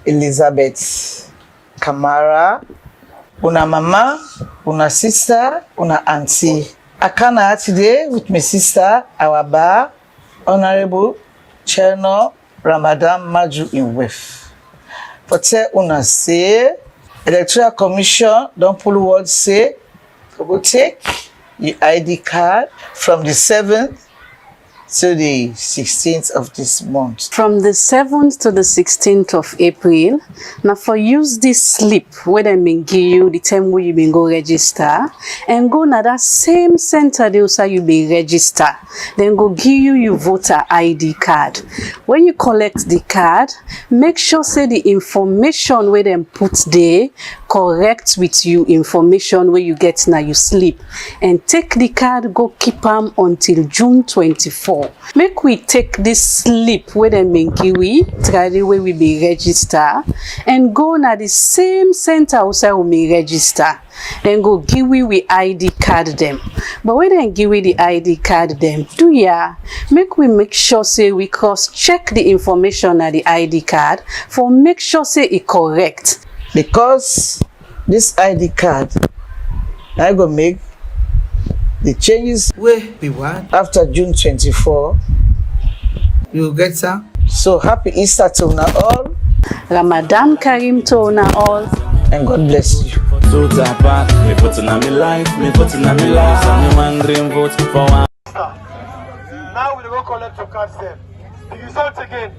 Elizabeth Kamara, una mama, una sister, una auntie. I come out today with my sister, our bar, Honorable Cherno Ramadan Maju in Wef. For tell una say, Electoral Commission don't pull word say, go take your ID card from the 7th to the 16th of this month. From the 7th to the 16th of April, now for use this slip where they may give you the time where you may go register and go na that same center they also you be register. Then go give you your voter ID card. When you collect the card, make sure say the information where them put there correct with you information where you get now you slip and take the card go keep them until June 24. Make we take this slip where them we try the way we be register and go na the same center also we may register. Then go give we ID card them. But when then give we the ID card them, do ya make sure say we cross check the information at the ID card for make sure say it correct. Because this ID card, I go make the changes where we want after June 24. You will get some. So happy Easter to una all. Ramadan Karim to una all. And God bless you. So tapa, me put in my life, and me man dream vote for one. Now we go collect your cards then. The result again.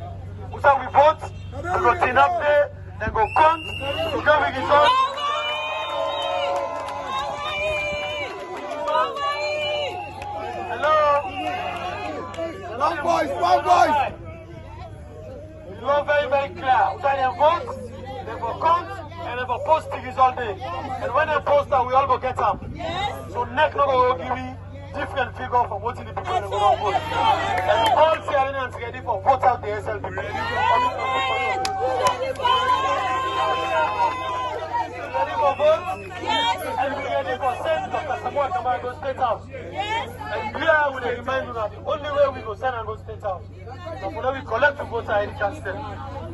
We vote, we go clean up there, then go count, we go with result. Hello? One voice. You are very, very clear. We vote, they go count, and they go post the result there. And when they post that, we all go get up. So next no go give me different figure from what the people are going to vote. And all Syrians ready for vote out the SL people. Ready for vote? And we ready for send Dr. Samuel Kamara State House. And here we remind you that the only way we go send and go State House. So when we collect the voter ID cards them.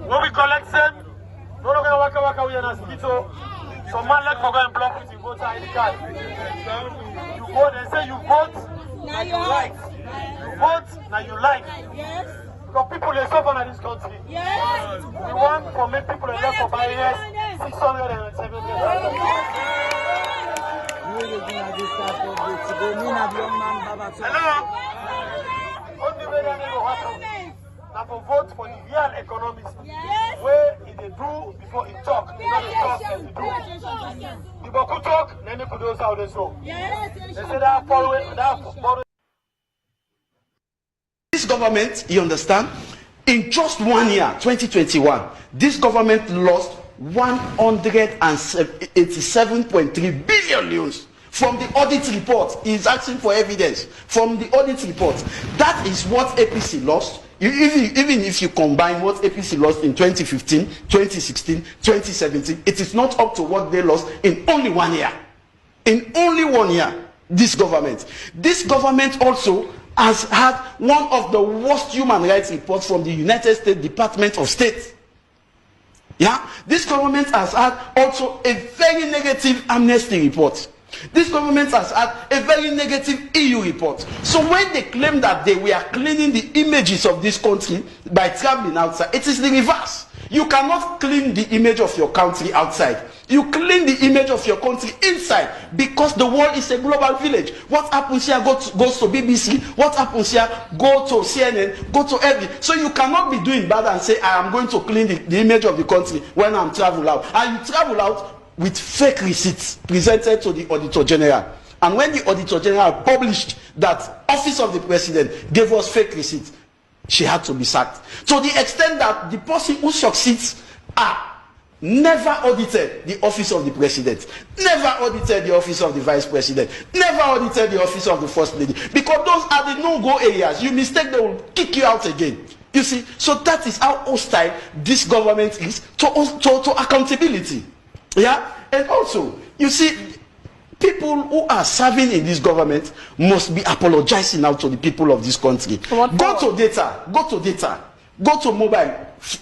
When we collect them, no longer waka we are mosquito. So man let go and block with the voter ID card. You vote and say you vote, now you like. You vote, now you like. Yes. Because people are suffering in this country. Yes. We want to make people left for barriers 600 and 700. Hello? Only way that will happen. Now for vote for the real economists. Yes. Where if they do before he talk, they not talk and they do. The Boku talk, then they could do how they show. They say that following that. This government, you understand, in just 1 year, 2021, this government lost 187.3 billion from the audit report. He's asking for evidence from the audit report. That is what APC lost. Even if you combine what APC lost in 2015, 2016, 2017, it is not up to what they lost in only 1 year. In only 1 year, this government also has had one of the worst human rights reports from the United States Department of State. Yeah, this government has had also a very negative amnesty report. This government has had a very negative EU report. So when they claim that they were cleaning the images of this country by traveling outside, it is the reverse. You cannot clean the image of your country outside. You clean the image of your country inside, because the world is a global village. What happens here goes to BBC. What happens here go to CNN, go to every. So you cannot be doing bad and say, I am going to clean the image of the country when I'm travel out. And you travel out with fake receipts presented to the Auditor General. And when the Auditor General published that Office of the President gave us fake receipts, she had to be sacked. To the extent that the person who succeeds never audited the Office of the President, never audited the Office of the Vice President, never audited the Office of the First Lady, because those are the no-go areas. You mistake, they will kick you out again. You see, so that is how hostile this government is to accountability. Yeah, and also, you see, people who are serving in this government must be apologizing now to the people of this country. Go to data, go to mobile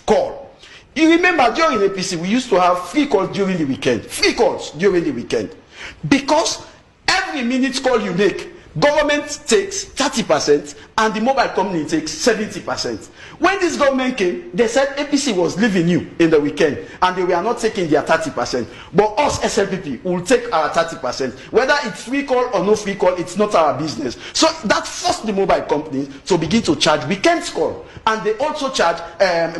call. You remember during APC, we used to have free calls during the weekend. Free calls during the weekend. Because every minute call you make, government takes 30% and the mobile company takes 70%. When this government came, they said APC was leaving you in the weekend and they were not taking their 30%. But us SLPP will take our 30%. Whether it's free call or no free call, it's not our business. So that forced the mobile companies to begin to charge weekend call. And they also charge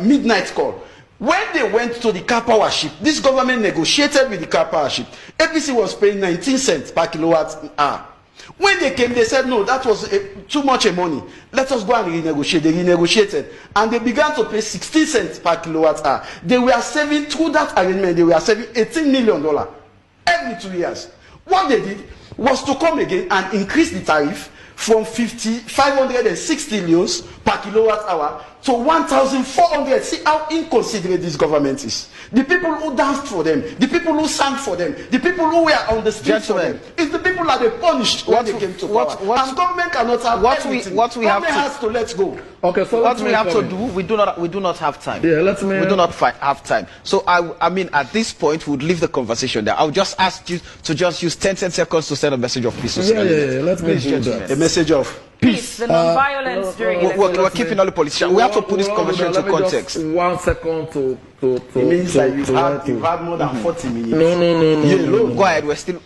midnight call. When they went to the car power ship, this government negotiated with the car power ship. APC was paying 19 cents per kilowatt hour. When they came, they said, no, that was too much money. Let us go and renegotiate. They renegotiated. And they began to pay 16 cents per kilowatt hour. They were saving, through that arrangement, they were saving $18 million every 2 years. What they did was to come again and increase the tariff from 560 leons per kilowatt hour to 1,400. See how inconsiderate this government is. The people who danced for them, the people who sang for them, the people who were on the streets for them, it's the people that they punished when they came to power. And government cannot have everything. Government has to let go. Okay, so what we have to do, we do not have time. Yeah, we do not have time. So I mean, at this point, we would leave the conversation there. I would just ask you to just use 10 seconds to send a message of peace. Yeah, let me do that. A message of peace, the non-violence during we're keeping all the politicians. We have to put this conversation into context. 1 second to it means that you've had more than 40 minutes. No. Go ahead, we're still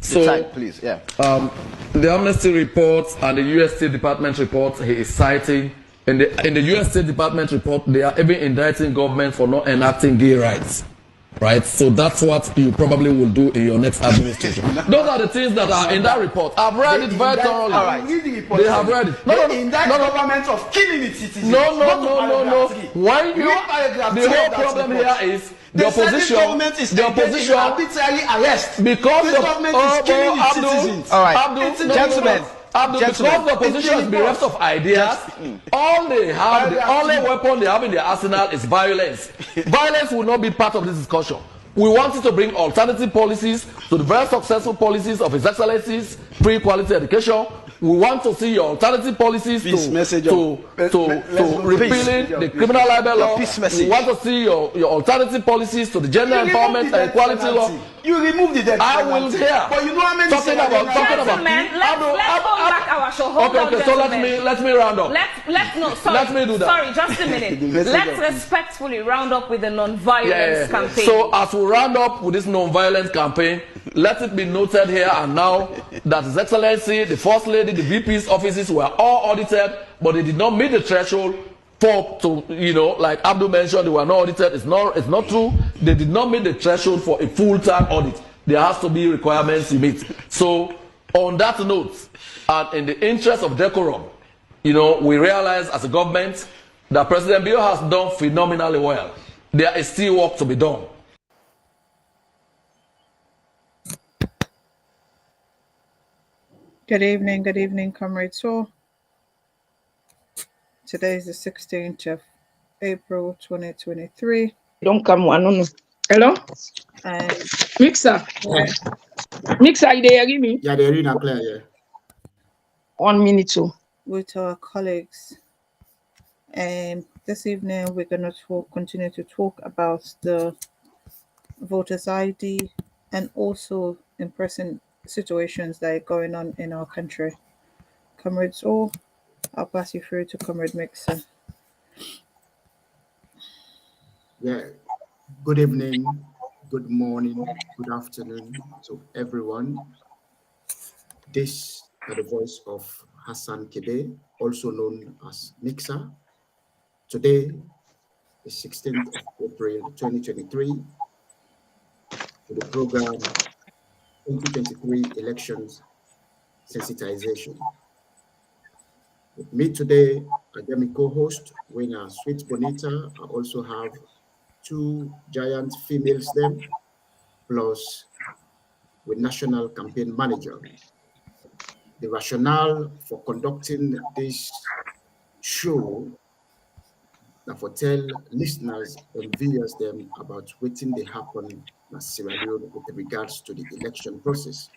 so time, please. Yeah. The Amnesty report and the U.S. State Department report he is citing, in the U.S. State Department report, they are even indicting government for not enacting gay rights. Right, so that's what you probably will do in your next administration. Those are the things that are in that report. I've read it very thoroughly. They have read it. No, government of killing its citizens. No. Why you? The whole problem here is the opposition. The opposition arbitrarily arrest because this government is killing its citizens. All right, gentlemen. Because the opposition is bereft of ideas, all they have, the only weapon they have in their arsenal is violence. Violence will not be part of this discussion. We wanted to bring alternative policies to the very successful policies of His Excellency's free quality education. We want to see your alternative policies to repealing the criminal libel law. We want to see your alternative policies to the gender empowerment and equality law. You remove the death I will hear. But you know how many Gentlemen, let's hold back our show. Hold on, so let me round up. Let me do that. Sorry, just a minute. Let's respectfully round up with the non-violence campaign. So as we round up with this non-violence campaign, let it be noted here and now that His Excellency, the First Lady, the VP's offices were all audited, but they did not meet the threshold like Abdul mentioned, they were not audited. It's not true. They did not meet the threshold for a full-time audit. There has to be requirements you meet. So on that note, and in the interest of decorum, we realize as a government that President Bio has done phenomenally well. There is still work to be done. Good evening, comrades. So today is the 16th of April 2023. Don't come one. Hello? Mixer. Yeah. Mixer, you hear me? Yeah, they're in a clear, yeah. 1 minute too. With our colleagues. And this evening we're going to continue to talk about the voters' ID and also in-person situations that are going on in our country. Comrades, I'll pass you through to Comrade Mixer. Yeah, good evening, good morning, good afternoon to everyone. This is the voice of Hassan Kebe, also known as Mixer. Today, the 16th of April 2023, for the program 2023 Elections Sensitization. With me today, I am my co-host, Wena Sweet Bonita. I also have 2 giant females them, plus with National Campaign Manager. The rationale for conducting this show that for tell listeners and viewers them about what they happen in Sierra Leone with regards to the election process.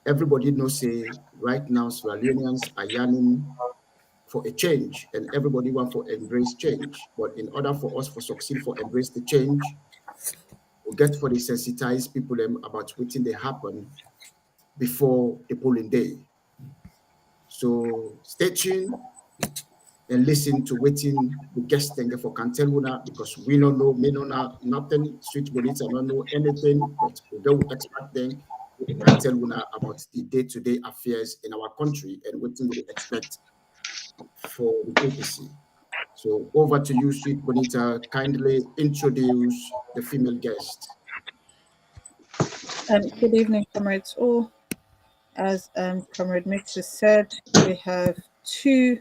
Everybody knows say right now Sierra Leoneans are yearning for a change, and everybody want to embrace change. But in order for us to succeed for embrace the change, we get for the sensitize people about what they happen before the polling day. So stay tuned and listen to waiting the guest thing for can tell una, because we don't know, me know nothing, Sweet Bonita don't know anything, but we don't expect them can tell una about the day-to-day affairs in our country and what we expect for the APC. So over to you, Sweet Bonita. Kindly introduce the female guest. Good evening, comrades all. As Comrade Mixer said, we have two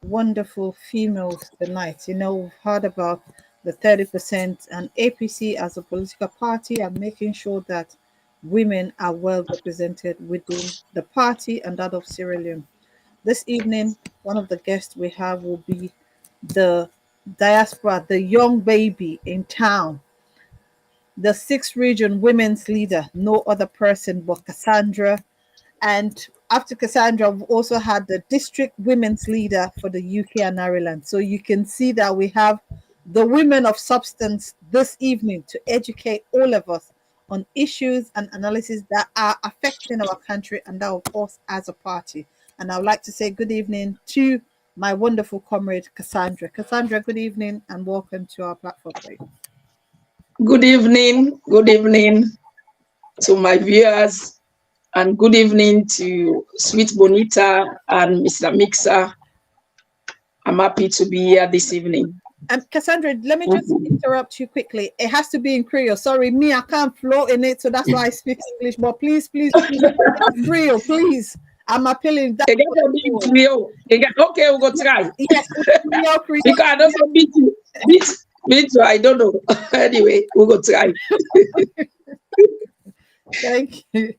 wonderful females tonight. You know, we've heard about the 30% and APC as a political party and making sure that women are well represented within the party and that of Sierra Leone. This evening, one of the guests we have will be the diaspora, the young baby in town, the 6th region women's leader, no other person but Cassandra. And after Cassandra, we've also had the district women's leader for the UK and Ireland. So you can see that we have the women of substance this evening to educate all of us on issues and analysis that are affecting our country and that of us as a party. And I would like to say good evening to my wonderful comrade, Cassandra. Cassandra, good evening and welcome to our platform. Good evening to my viewers, and good evening to Sweet Bonita and Mr. Mixer. I'm happy to be here this evening. Cassandra, let me just interrupt you quickly. It has to be in Creole. Sorry, me, I can't flow in it, so that's why I speak English. But please, Creole, please. I'm appealing. That okay, we'll go try. Yes, because I don't beat you. Me too, I don't know. Anyway, we'll go try. Thank you.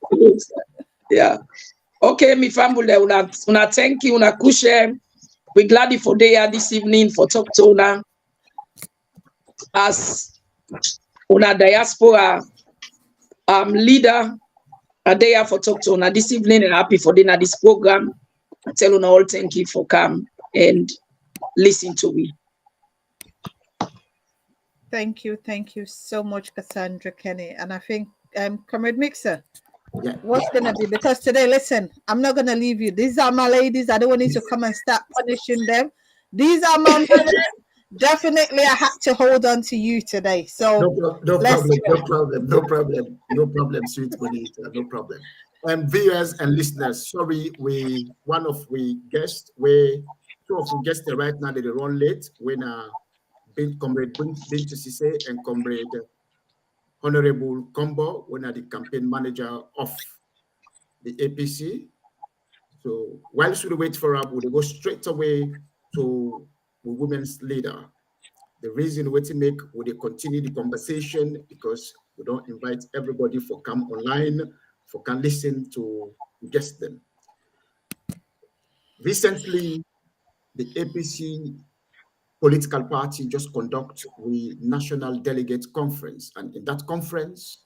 Yeah. Okay, mi family, una thank you, una kushe. We're glad for there this evening for talk to una as una diaspora leader. A day for talk to una this evening, and happy for dinner this program. I tell una all thank you for come and listen to me. Thank you so much, Cassandra Kenny. And I think Comrade Mixer, what's gonna be, because today, listen, I'm not gonna leave you. These are my ladies. I don't want you to come and start punishing them. These are my mothers. Definitely I have to hold on to you today. So no problem, Sweet Bonita, no problem. Viewers and listeners, sorry, one of we guests, two of we guests right now, they run late when Comrade Bintu Sise and Comrade Honorable Combo, when are the campaign manager of the APC. So whilst we wait for her, we'll go straight away to the women's leader. The reason we make, would they continue the conversation because we don't invite everybody for come online, for can listen to guest them. Recently, the APC political party just conduct the national delegate conference, and in that conference,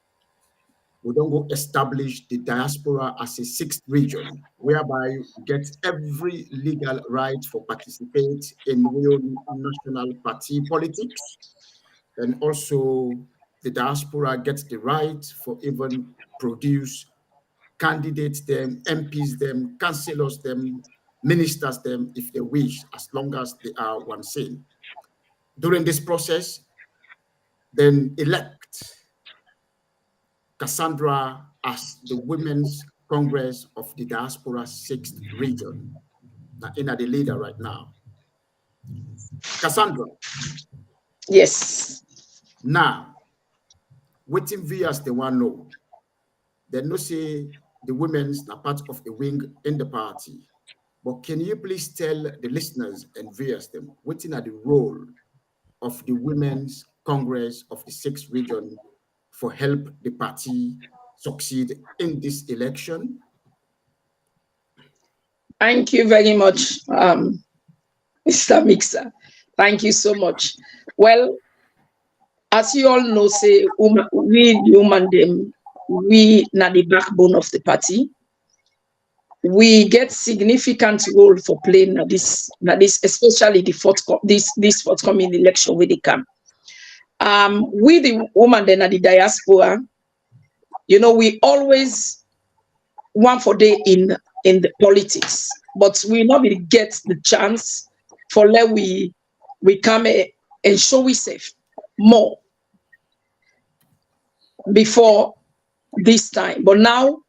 we don't go establish the diaspora as a 6th region, whereby you get every legal right for participate in real national party politics. And also the diaspora gets the right for even produce candidates them, MPs them, councillors them, ministers them if they wish, as long as they are one same. During this process, then elect Cassandra as the Women's Congress of the Diaspora 6th region. Now, the leader right now. Cassandra. Yes. Now, waiting viewers, they want to know. They know say the women's are part of a wing in the party. But can you please tell the listeners and viewers them waiting at the role of the Women's Congress of the 6th region for help the party succeed in this election? Thank you very much, Mr. Mixer. Thank you so much. Well, as you all know, say we human them, we na the backbone of the party. we get significant role for playing this, especially this forthcoming election where they come. We the woman then at the diaspora, you know, we always want for day in the politics, but we not really get the chance for let we come and show we safe more before this time. But now,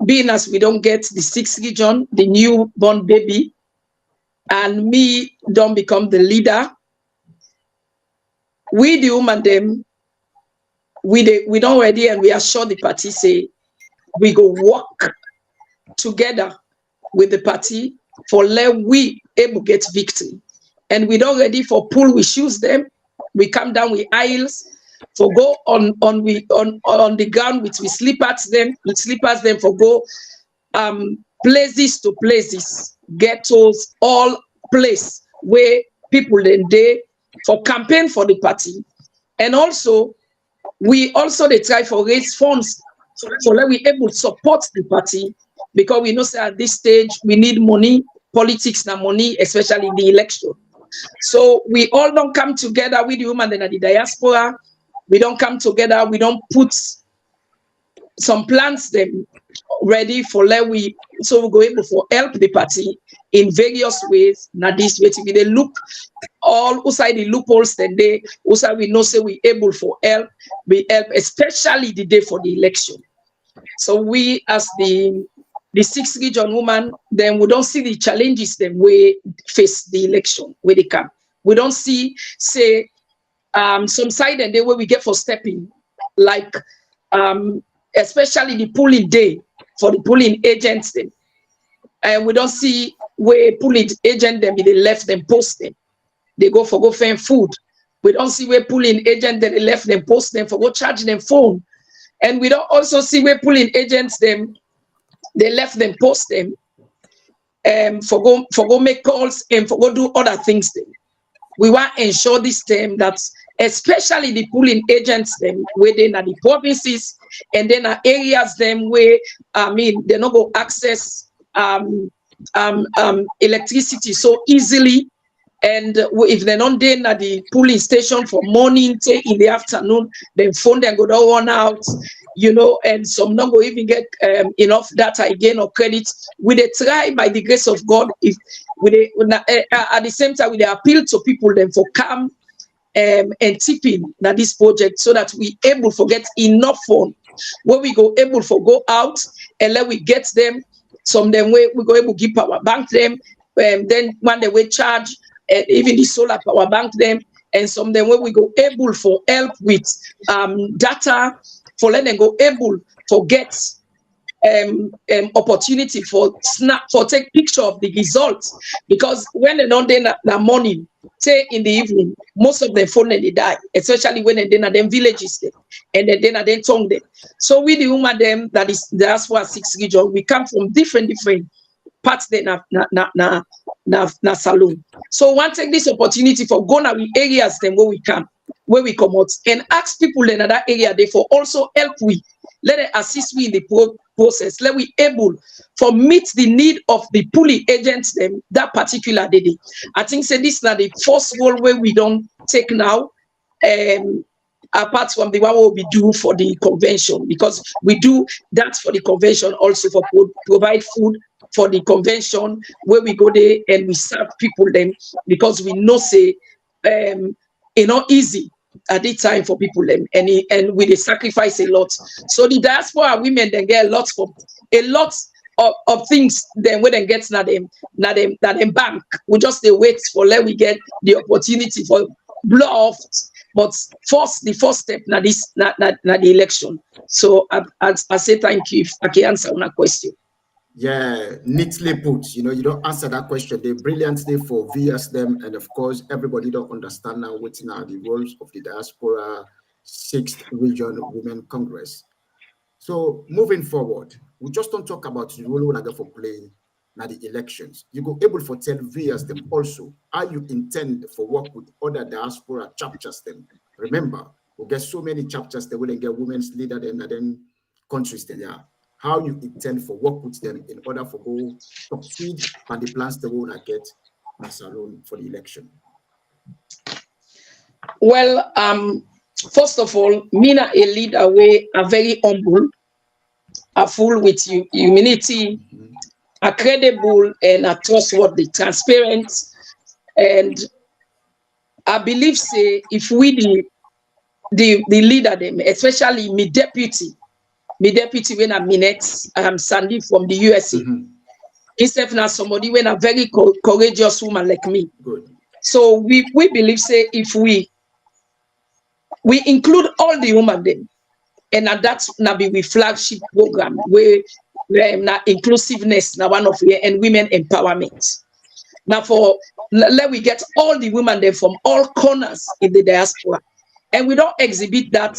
being as we don't get the 6th region, the newborn baby, and me don't become the leader, we the woman them, we don't ready, and we assure the party say we go work together with the party for let we able get victory. And we don't ready for pull, we choose them, we come down with aisles, for go on the ground with slippers them for go places to places, ghettos, all place where people then they for campaign for the party. And also we also they try for raise funds so that we able to support the party, because we know say at this stage we need money, politics na money, especially in the election. So we all don't come together with the women in the diaspora. We don't come together. We don't put some plans them ready for let we, so we go able for help the party in various ways. Now this way they look all outside the loopholes, then they also we know say we able for help, we help especially the day for the election. So we as the 6th region woman, then we don't see the challenges them we face the election where they come. We don't see say some side and day where we get for stepping, like especially the polling day for the polling agents them. And we don't see where polling agent them they left them post them. They go for go find food. We don't see where polling agent them they left them post them for go charge them phone. And we don't also see where polling agents them they left them post them for go make calls and for go do other things them. We want to ensure this time that especially the polling agents them where they are the provinces and then are areas them where they not go access electricity so easily, and if they're not there at the polling station for morning till in the afternoon, then phone then go down run out, you know, and some not go even get enough data again or credit. We they try by the grace of God, if we at the same time we appeal to people then for come and tipping that this project so that we able to get enough phone where we go able to go out and let we get them. Some them way we go able to give power bank them, then one they will charge even the solar power bank them, and some them where we go able for help with data for let them go able for get opportunity for snap for take picture of the results, because when they don't then that morning say in the evening most of them phone they die, especially when they are them villages them and then are then tongue them. So we the woman them that is diaspora 6 region, we come from different parts then na saloon. So one take this opportunity for go now in areas then where we come, where we come out and ask people in that area they for also help we let it assist we in the process, let we able for meet the need of the polling agents them that particular day. I think say this now the first role where we don't take now, apart from the one we do for the convention, because we do that for the convention also for provide food for the convention where we go there and we serve people them, because we know say easy at the time for people them, and we they sacrifice a lot. So the diaspora women then get a lot of things then when they get na them bank. We just they wait for let we get the opportunity for blow off. But the first step na this na the election. So I say thank you if I can answer on a question. Yeah, neatly put. You know, you don't answer that question. They brilliantly for VS them, and of course, everybody don't understand now what's now the roles of the Diaspora 6th Region Women Congress. So moving forward, we just don't talk about the role we're going for playing now the elections. You go able for tell VS them also how you intend for work with other diaspora chapters them. Remember, we get so many chapters that will get women's leader them and then countries there. how you intend for work with them in order for go succeed and the plans they will get as alone for the election. Well, first of all, Mina a leader way are very humble, are full with humility, are credible and are trustworthy, transparent, and I believe say if we the leader them, especially me deputy when I'm Minette, Sandy from the USA. Instead now somebody when a very courageous woman like me. Good. So we believe say if we include all the women then, and that's now be we flagship program where na inclusiveness now one of the and women empowerment. Now let we get all the women there from all corners in the diaspora, and we don't exhibit that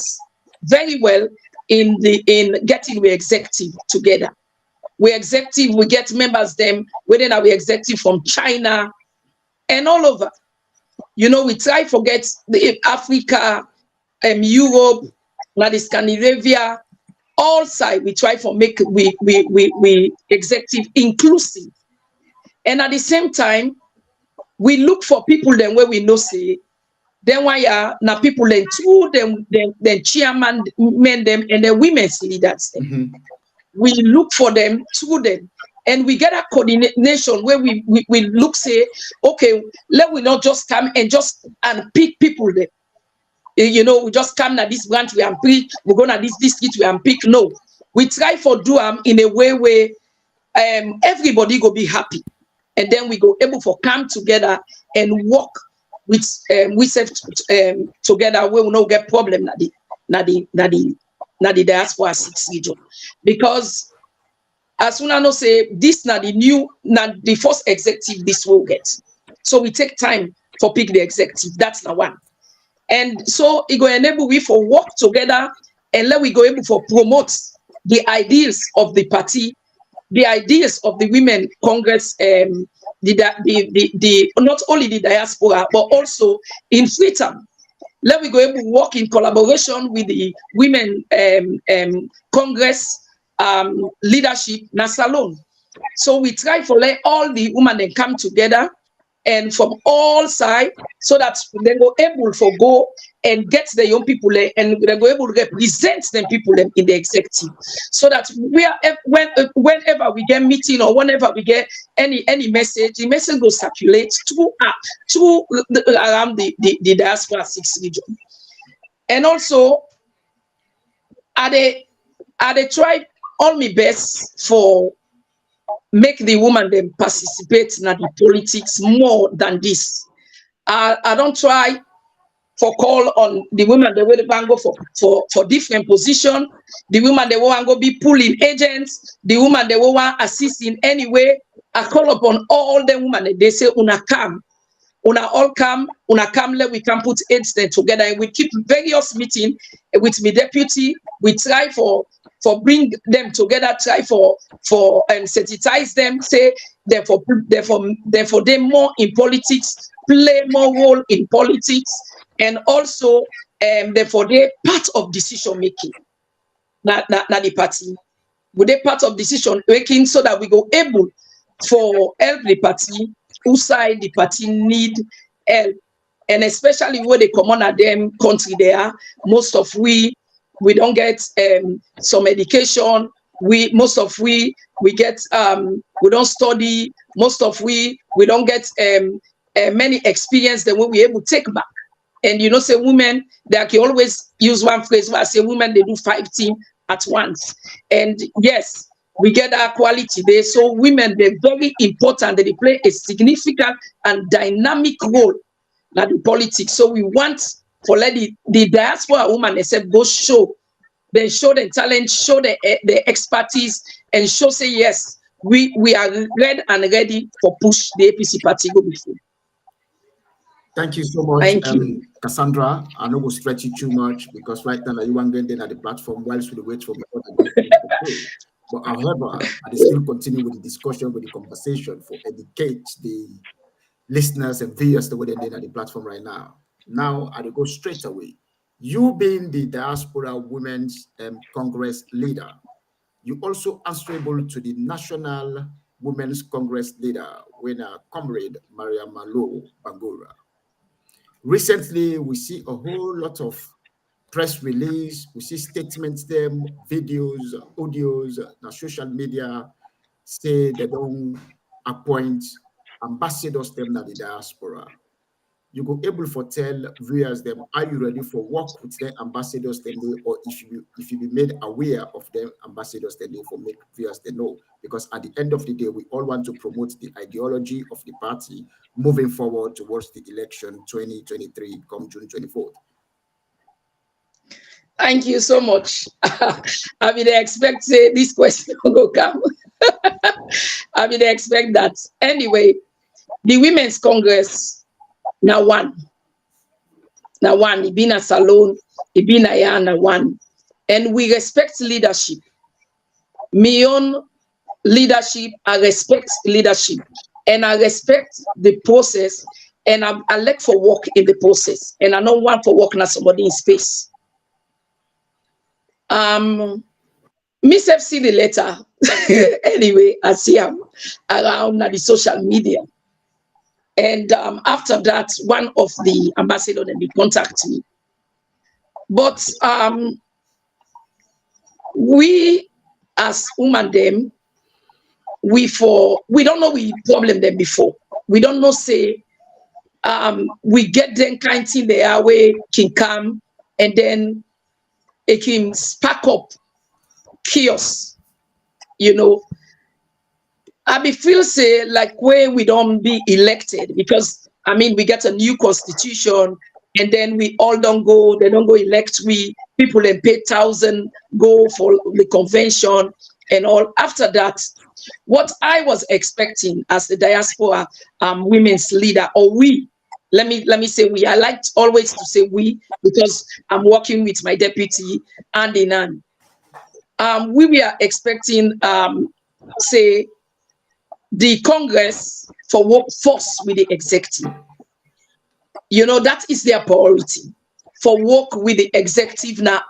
very well in getting we executive together. We executive, we get members them, whether now we executive from China and all over. You know, we try forget the Africa, Europe, like the Scandinavia, all side. We try for make we executive inclusive, and at the same time, we look for people then where we know say. Then why are now people then two them chairman men them and the women's leaders. We look for them to them and we get a coordination where we look say okay, let we not just come and pick people there. You know, we just come na this branch we and pick, we go na this district we and pick. No, we try for do in a way where everybody go be happy, and then we go able for come together and work with together where we no get problem na the diaspora 6 region, because as soon as I know say this na the first executive this will get, so we take time for pick the executive. That's the one, and so it go enable we for work together and let we go able for promote the ideals of the party, the ideas of the women congress, the not only the diaspora but also in Freetown. Let we go able to work in collaboration with the women congress leadership na salon. So we try for let all the women then come together and from all sides, so that they go able for go and get the young people and they go able to represent them people in the executive, so that we are whenever we get meeting or whenever we get any message, the message will circulate to around the diaspora 6 region. And also I try all my best for make the woman them participate in the politics more than this. I don't try for call on the women they will go for different position. The women they will go be pulling agents. The women they will want assist in any way. I call upon all the women. They say una come, una all come, let we can put heads then together, and we keep various meeting with me deputy. We try for bring them together, try for sensitize them, say therefore them more in politics, play more role in politics, and also therefore they part of decision making. Not the party. Would they part of decision making, so that we go able for help the party, whose side the party need help, and especially where they come on at them country there, most of we don't get some education. We get we don't study. Most of we don't get many experience that we able to take back. And you know, say women, they can always use one phrase where I say women they do 5 things at once. And yes, we get that quality there. So women, they're very important. They play a significant and dynamic role in the politics. So we want for let the diaspora woman themselves go show the talent, show the expertise, and show say yes, we are ready for push the APC party go before. Thank you so much. Thank you. Cassandra, I know we'll stretch you too much because right now you want to get at the platform whilst we wait for the other. But however, I still continue with the discussion, with the conversation for educate the listeners and viewers the way they're at the platform right now. Now, I will go straight away. You being the Diaspora Women's Congress leader, You also answerable to the National Women's Congress leader, when comrade Maria Malo Bangura. Recently, we see a whole lot of press release, we see statements, them, videos, audios, the social media say they don't appoint ambassadors them na the diaspora. You go able for tell viewers them, are you ready for work with the ambassadors them, or if you be made aware of them ambassadors them for make viewers they know, because at the end of the day we all want to promote the ideology of the party moving forward towards the election 2023 come June 24th. Thank you so much. I mean, I expect this question will come. I mean, I expect that. Anyway, the Women's Congress now one. It been a salon, it been a yana one. And we respect leadership. My own leadership, I respect leadership. And I respect the process. And I like for work in the process. And I don't want for work now somebody in space. Miss FC the letter. Anyway, I see him around the social media. And after that, one of the ambassadors then they contact me. But we as women them, we don't know we problem them before. We don't know say we get them kind of thing there where can come and then it can spark up chaos, you know. I be feel say like where we don't be elected, because I mean we get a new constitution and then we all don't go, they don't go elect we people and pay 1,000 go for the convention and all. After that, what I was expecting as the diaspora women's leader, or we, let me say we, I like always to say we because I'm working with my deputy hand in hand. We were expecting say the Congress for work force with the executive. You know, that is their priority, for work with the executive now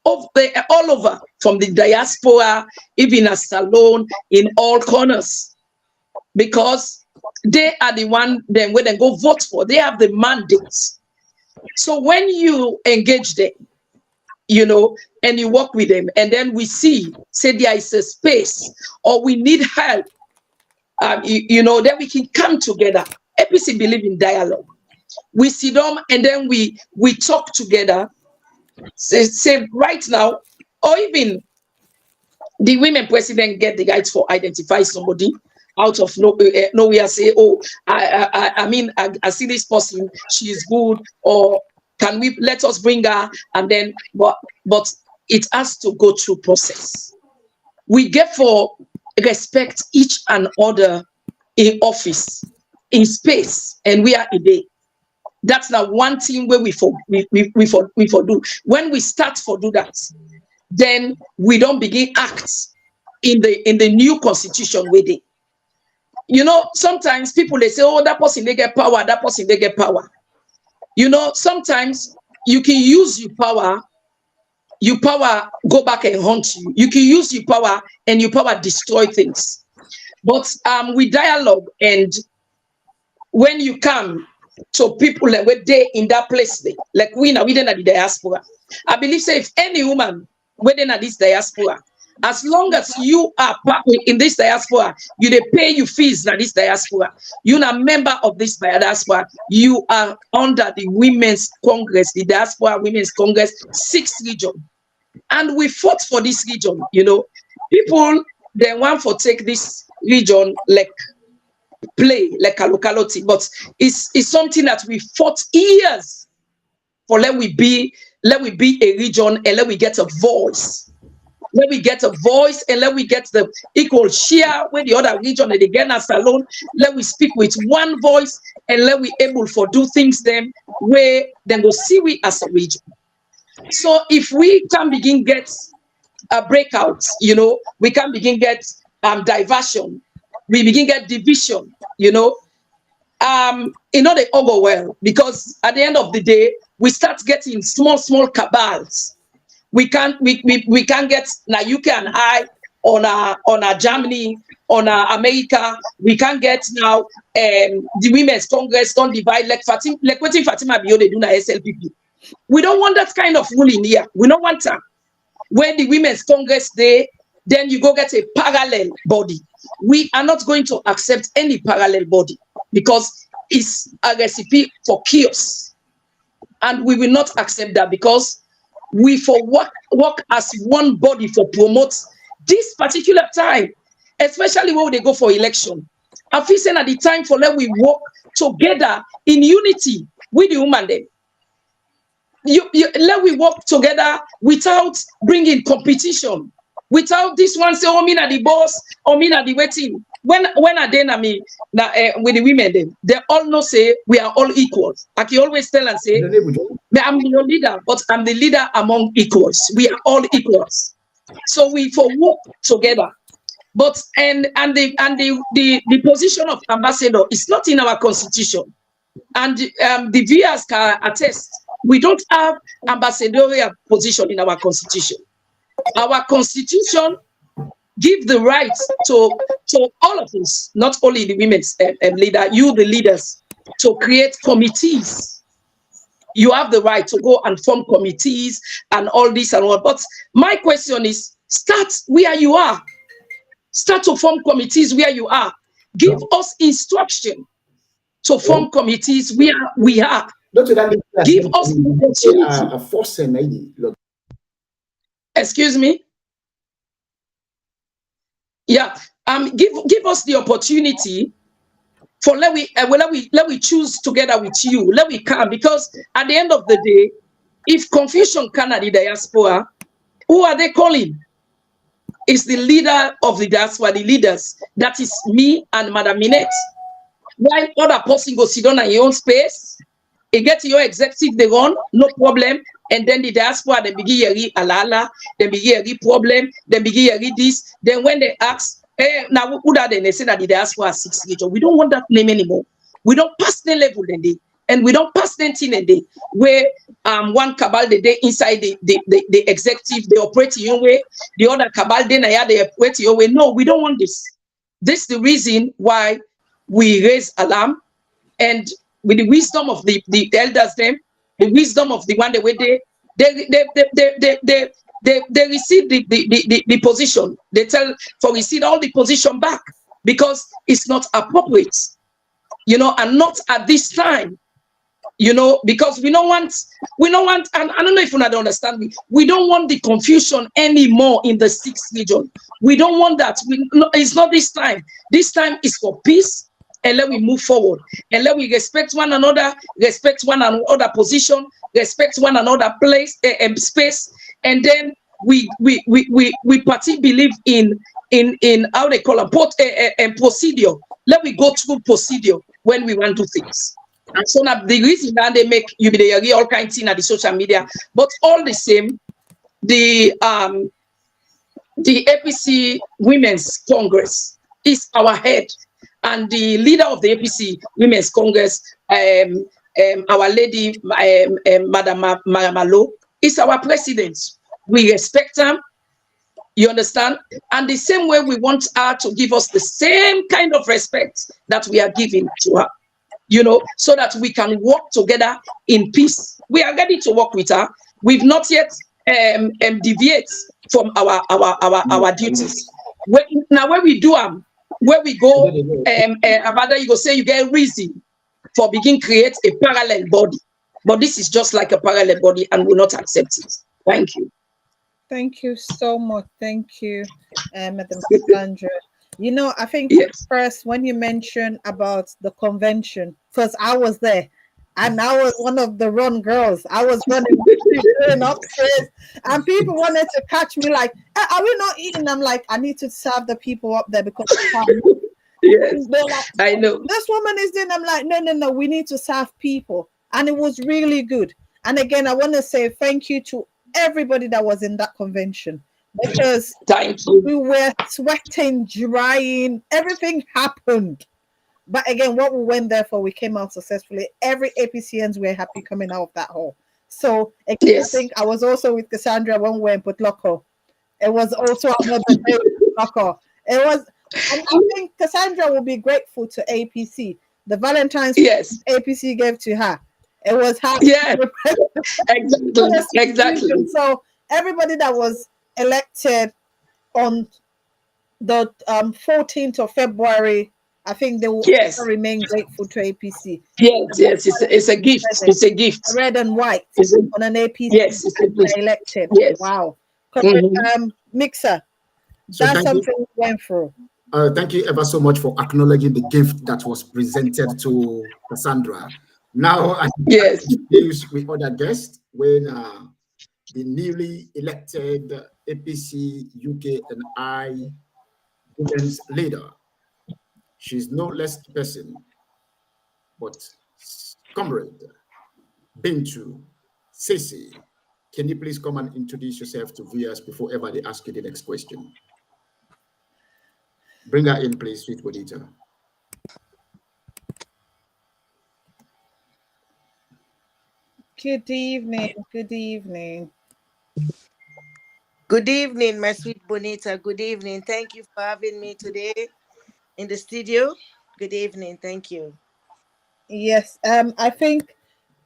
all over, from the diaspora, even a salon, in all corners, because they are the one then when they go vote for, they have the mandates. So when you engage them, you know, and you work with them, and then we see, say there is a space or we need help, you know, then we can come together. APC believe in dialogue. We sit down and then we talk together. Say right now, or even the women president get the rights for identify somebody out of nowhere, say, oh, I mean, I see this person, she is good, or can we let us bring her, and then but it has to go through process. We get for respect each and other in office, in space, and we are a day. That's the one thing where we do. When we start for do that, then we don't begin acts in the new constitution with it. You know, sometimes people they say, oh, that person they get power, that person they get power. You know, sometimes you can use your power go back and haunt you. You can use your power and your power destroy things. But we dialogue, and when you come to people like where they in that place, like we didn't at the diaspora. I believe say if any woman within at this diaspora, as long as you are in this diaspora, you they pay your fees at this diaspora, you're a member of this diaspora, you are under the Women's Congress, the Diaspora Women's Congress 6th region. And we fought for this region, you know. People, they want to take this region like play, like a locality, but it's something that we fought years for. Let we be a region, and let we get a voice. Let we get a voice, and let we get the equal share with the other region, and again as alone. Let we speak with one voice, and let we able for do things them where then go see we as a region. So if we can begin get a breakout, you know, we can begin get diversion, we begin get division, you know, they all go well, because at the end of the day, we start getting small cabals. We can't get now you can I on Germany, on America. We can't get now the Women's Congress don't divide like Fatima, like what Fatima Bio they do na SLPP. We don't want that kind of rule in here. We don't want that. When the Women's Congress day, then you go get a parallel body. We are not going to accept any parallel body because it's a recipe for chaos. And we will not accept that because we for work as one body for promote this particular time, especially when they go for election. I feel saying at the time for let we work together in unity with the woman then. Let we work together without bringing competition, without this one say, oh, me na the boss, or me na the waiting. When I then with the women, then they all know say we are all equals. I can always tell and say, I'm your leader, but I'm the leader among equals. We are all equals. So we for work together. But and the position of ambassador is not in our constitution. And the viewers can attest, we don't have ambassadorial position in our constitution. Our constitution give the right to all of us, not only the women's leader, you the leaders, to create committees. You have the right to go and form committees and all this and all. But my question is, start where you are. Start to form committees where you are. Give us instruction to form committees where we are. Give us opportunity. Excuse me. Yeah. Give us the opportunity for let we choose together with you. Let we come, because at the end of the day, if confusion can at the diaspora, who are they calling? It's the leader of the diaspora, the leaders. That is me and Madam Minette. While other person go sit down in your own space, you get your executive they run, no problem. And then the diaspora, they begin to read alala, they begin to read problem, they begin to read this. Then when they ask, now who are they say that the diaspora is 6 region. We don't want that name anymore. We don't pass the level then day, and we don't pass the thing a day where one cabal the day inside the executive they operate your way, the other cabal then they operate your way. No, we don't want this. This is the reason why we raise alarm, and with the wisdom of the elders, them, the wisdom of the one the way they receive the position. They tell for receive all the position back because it's not appropriate, you know, and not at this time, you know, because we don't want, and I don't know if you don't understand me, we don't want the confusion anymore in the 6th region. We don't want that. It's not this time. This time is for peace, and let we move forward, and let we respect one another position, respect one another place and space, and then we believe in how they call a procedure. Let we go through procedure when we want to do things. And so now the reason that they make you be all kinds of things at the social media, but all the same, the APC Women's Congress is our head, and the leader of the APC Women's Congress, our lady, Madam Maramalo, is our president. We respect her, you understand? And the same way we want her to give us the same kind of respect that we are giving to her, you know, so that we can work together in peace. We are ready to work with her. We've not yet deviate from our duties. Now when we do where we go, Abada, you go say you get reason for begin create a parallel body, but this is just like a parallel body, and will not accept it. Thank you. Thank you so much. Thank you, Madam Cassandra. You know, I think first when you mentioned about the convention, first I was there, and I was one of the run girls. I was running upstairs, and people wanted to catch me like, are we not eating? I'm like, I need to serve the people up there because yes, they're like, I know. This woman is in. I'm like, no, we need to serve people. And it was really good. And again, I want to say thank you to everybody that was in that convention, because we were sweating, drying, everything happened. But again, what we went there for, we came out successfully. Every APCNs were happy coming out of that hall. So again, I think I was also with Cassandra when we were in Putloko It was also another day knocker. It was, and I think Cassandra will be grateful to APC. The Valentine's Yes. APC gave to her. It was her. Yes. Exactly. So everybody that was elected on the 14th of February, I think they will remain grateful to APC. Yes. It's a gift. It's a gift. Red and white on an APC. Yes, it's a gift. Elected. Yes. Wow. Mixer. So That's something we went through. Thank you ever so much for acknowledging the gift that was presented to Cassandra. Now, I introduce with other guests when the newly elected APC UK and I women's leader. She's no less person, but comrade Bintu Sisi. Can you please come and introduce yourself to viewers before ever they ask you the next question? Bring her in, please, sweet Bonita. Good evening. Good evening. Good evening, my sweet Bonita. Good evening. Thank you for having me today in the studio. Good evening. Thank you. Yes. I think,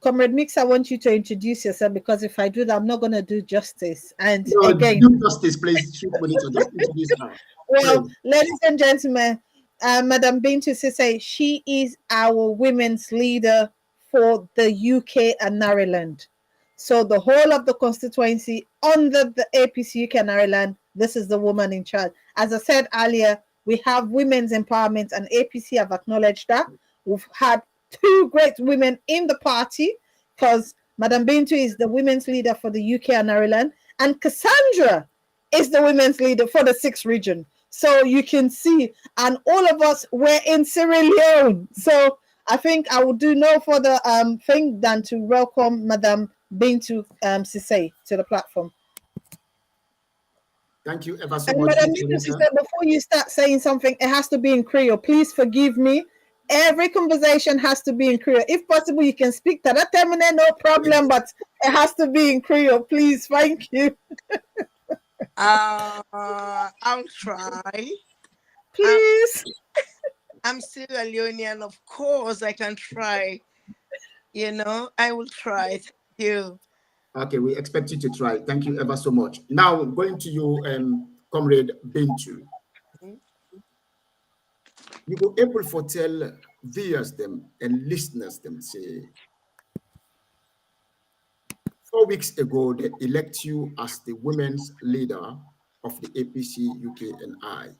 Comrade Mix, I want you to introduce yourself, because if I do that, I'm not going to do justice. And no, again, do justice, please. Sweet Bonita, just introduce her. Well, ladies and gentlemen, Madam Bintu Sise, she is our women's leader for the UK and Ireland. So the whole of the constituency under the APC UK and Ireland, this is the woman in charge. As I said earlier, we have women's empowerment, and APC have acknowledged that. We've had 2 great women in the party, because Madam Bintu is the women's leader for the UK and Ireland, and Cassandra is the women's leader for the 6th region. So you can see, and all of us were in Sierra Leone. So I think I will do no further thing than to welcome Madam Bintu Sise to the platform. Thank you ever so and much. Madam Bintu Sise, before you start saying something, it has to be in Creole. Please forgive me. Every conversation has to be in Creole. If possible, you can speak to that terminal, no problem, but it has to be in Creole. Please, thank you. I'll try. Please. I'm Sierra Leonean, of course I can try. You know, I will try. Thank you. Okay, we expect you to try. Thank you ever so much. Now, going to you, Comrade Bintu. You go able for tell viewers them and listeners them say, 4 weeks ago, they elect you as the women's leader of the APC UK and I.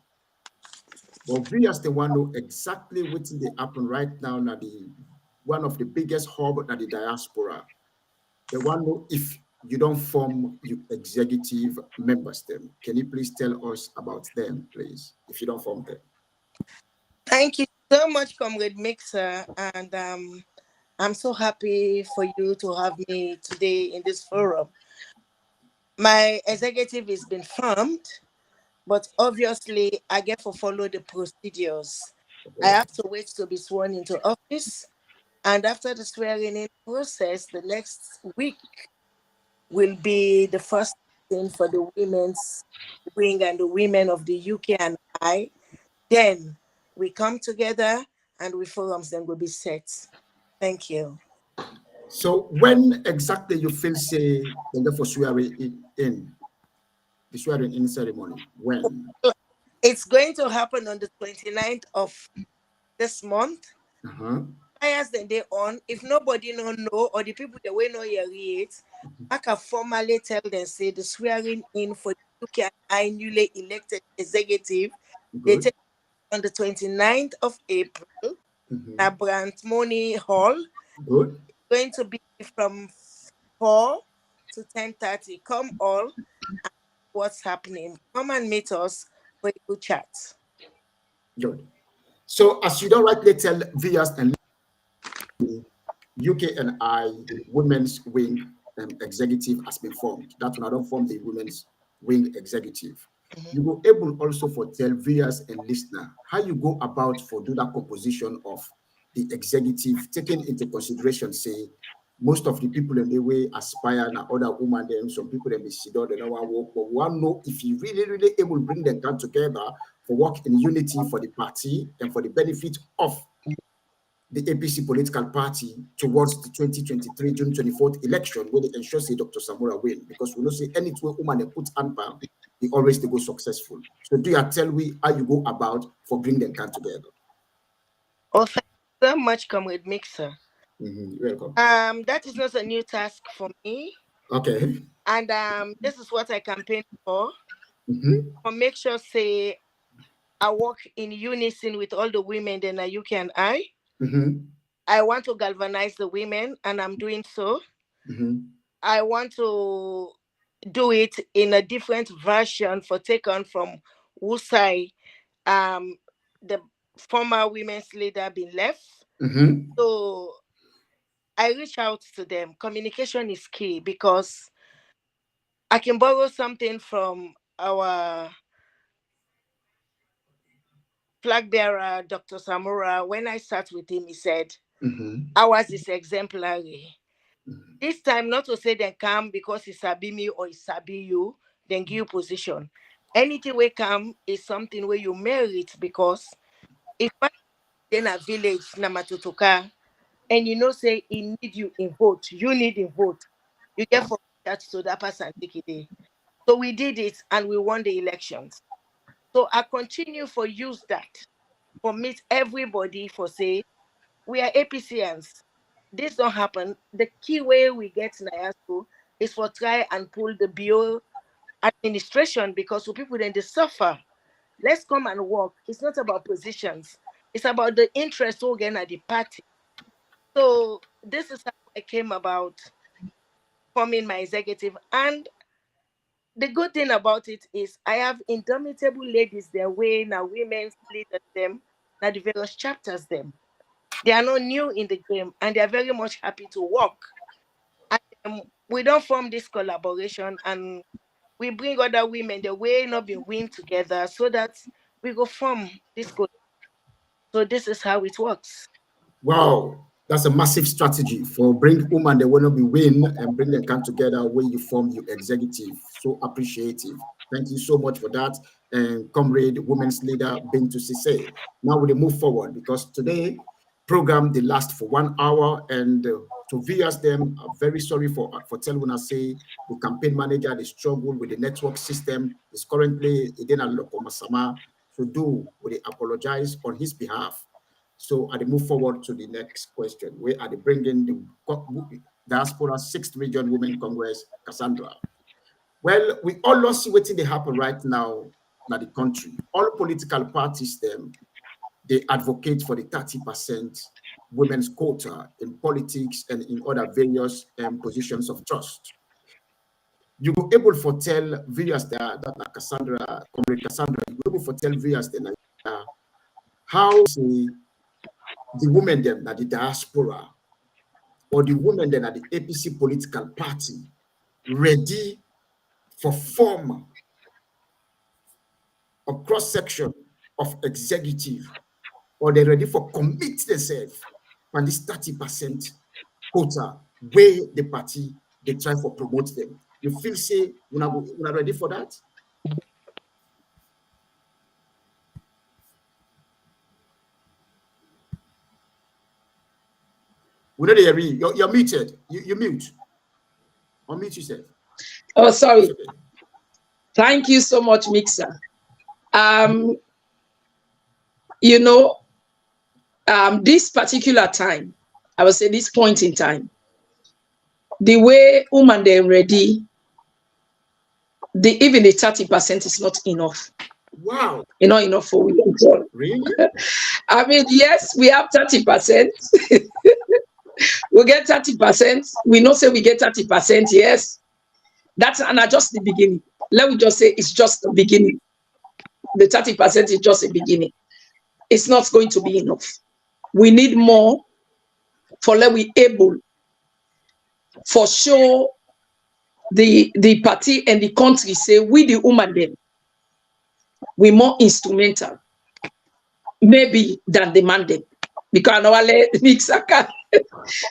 But viewers, they want to know exactly what's they happen right now. Now, one of the biggest hub na the diaspora. They want to know if you don't form your executive members them. Can you please tell us about them, please, if you don't form them? Thank you so much, Comrade Mixer, and I'm so happy for you to have me today in this forum. My executive has been formed, but obviously I get to follow the procedures. I have to wait to be sworn into office, and after the swearing in process, the next week will be the first thing for the women's wing and the women of the UK and I. Then we come together and we forums then will be set. Thank you. So when exactly you feel say the for swearing in, the swearing in ceremony? When? It's going to happen on the 29th of this month. As the day on, if nobody know or the people that will know hear it, I can formally tell them say the swearing in for the UK and I newly elected executive. They take on the 29th of April at Brantmoni Hall. It's going to be from 4 to 10:30. Come all and what's happening. Come and meet us for a good chat. Good. So as you don't rightly tell viewers and UK and I women's wing executive has been formed. That one I don't form the women's wing executive. You go able also for tell viewers and listener how you go about for do that composition of the executive, taking into consideration, say, most of the people in the way aspire and other women, them, some people that be sit down, they don't want to work, but we want to know if you really able to bring them down together for work in unity for the party and for the benefit of the APC political party towards the 2023 June 24th election, where they ensure say Dr. Samora win, because we don't say any two woman they put anpa, they always they go successful. So do you tell me how you go about for bring them down together? Oh, thank you so much, Comrade Mixer. Welcome. That is not a new task for me. Okay. And this is what I campaign for. For make sure say I work in unison with all the women in the UK and I. I want to galvanize the women, and I'm doing so. I want to do it in a different version for take on from Wusai, the former women's leader been left. So I reach out to them. Communication is key, because I can borrow something from our flag bearer, Dr. Samura. When I sat with him, he said, ours is exemplary. This time, not to say they come because it's sabi me or it's sabi you, then give you position. Anything we come is something where you merit, because if I in a village, Namatutuka, and you know say he need you in vote, you need in vote, you get for that to that person take it. So we did it and we won the elections. So I continue for use that for meet everybody for say we are APCans. This don't happen. The key way we get NIASCO is for try and pull the bio administration, because for people then they suffer. Let's come and work. It's not about positions. It's about the interest organ at the party. So this is how I came about forming my executive. And the good thing about it is I have indomitable ladies their way now, women's leaders them, now the various chapters them. They are not new in the game, and they are very much happy to work. And we don't form this collaboration, and we bring other women the way not be win together, so that we go form this coalition. So this is how it works. Wow, that's a massive strategy for bring women they want to be win and bring them come together when you form your executive. So appreciative. Thank you so much for that. And comrade, women's leader, Bintu Sise. Now we move forward, because today program they last for 1 hour, and to viewers them are very sorry for telling when I say the campaign manager they struggle with the network system is currently Idena Lokomasama. So do we apologize on his behalf. So I move forward to the next question. Where are they bringing the Diaspora 6th Region Women Congress, Cassandra? Well, we all see what's they happen right now in the country. All political parties, they advocate for the 30% women's quota in politics and in other various positions of trust. You were able to tell viewers that Cassandra, Comrade Cassandra, you were able to tell viewers how the women then at the diaspora or the women then at the APC political party ready for form of cross-section of executive, or they're ready for commit themselves on this 30% quota where the party they try for promote them. You feel say we're not ready for that? We don't hear you. You're muted. You mute. Unmute yourself. Oh, sorry. Okay. Thank you so much, Mixer. You know, this particular time, I would say this point in time, the way women they're ready, even the 30% is not enough. Wow. It's not enough for women. Really? I mean, yes, we have 30%. We get 30%. We know say we get 30%, yes. That's just the beginning. Let me just say it's just the beginning. The 30% is just a beginning. It's not going to be enough. We need more for let we able for sure the party and the country say we the woman then we more instrumental maybe than the man them, because our Mixer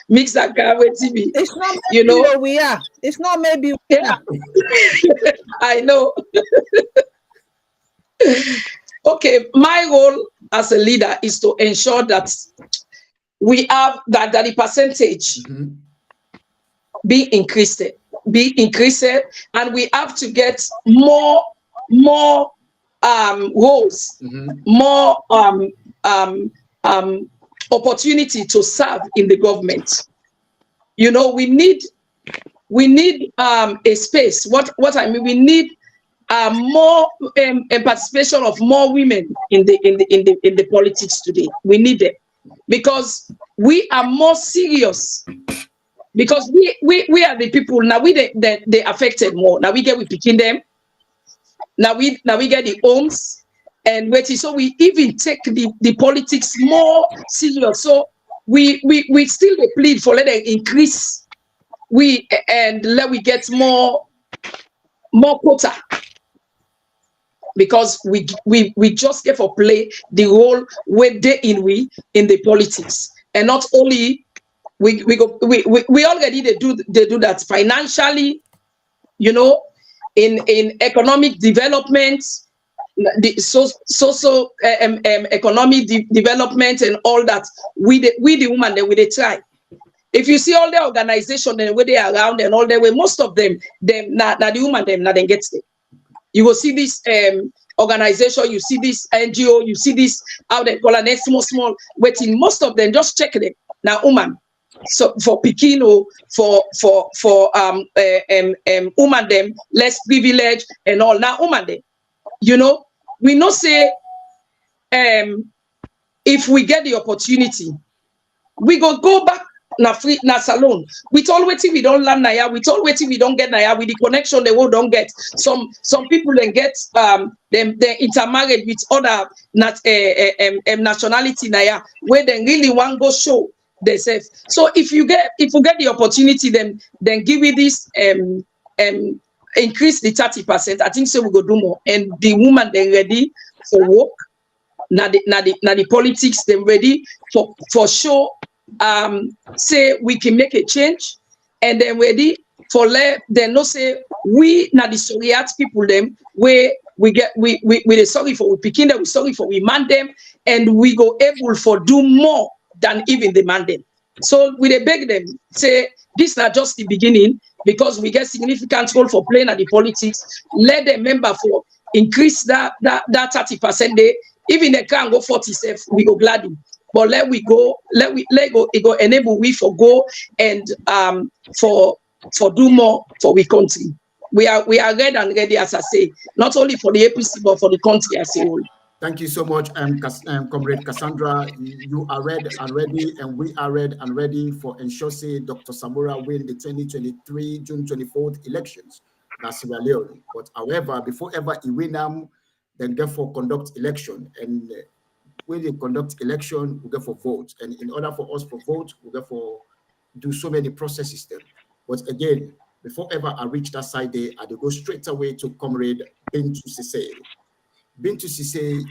Mixer can't wait TV. It's not maybe You know, where we are. It's not maybe we yeah. I know. Okay, my role as a leader is to ensure that we have that the percentage be increased, and we have to get more roles, more opportunity to serve in the government. You know, we need a space. What I mean, we need more participation of more women in the politics today. We need it because we are more serious. Because we are the people now. They affected more. Now we get picking them. Now we get the homes and waiting. So we even take the politics more serious. So we still plead for let them increase. Let we get more quota. Because we just get for play the role where they in the politics, and not only we already they do that financially, you know, in economic development, the social economic development and all that. We the woman then they try. If you see all the organization and where they are around and all the way, most of them now the woman them now then gets there. You will see this organization, you see this NGO, you see this how they call an small waiting. Most of them just check them now, woman. So for Pekin or for woman them less privilege and all now woman them. You know, we not say if we get the opportunity, we go back na salon. We told waiting we don't land naya. We told waiting we don't get naya. With the connection they will don't get. Some people then get them they intermarried with other nationality naya where they really want go show themselves. So if you get the opportunity, then give me this increase the 30%. I think so we go do more. And the woman they ready for work. Now the politics they ready for sure. Say we can make a change, and then ready for then no say we now the Soriat people them where we sorry for we picking them, we sorry for we man them, and we go able for do more than even the man them. So we they beg them say this not just the beginning because we get significant role for playing at the politics. Let them member for increase that 30% day. Even they can't go 47, we go gladly. But let go, it go enable we for go and for do more for we country. We are ready and ready, as I say, not only for the APC but for the country as a whole. Thank you so much, Comrade Cassandra. You are ready and ready, and we are ready and ready for ensure say Dr. Samora win the 2023 June 24th elections. That's Sierra Leone. But however, before ever he win them, then therefore conduct election and. When they conduct election, we go for vote. And in order for us to vote, we go for do so many processes then. But again, before ever I reach that side there, I go straight away to Comrade Bintu Sise. Bintu Sise,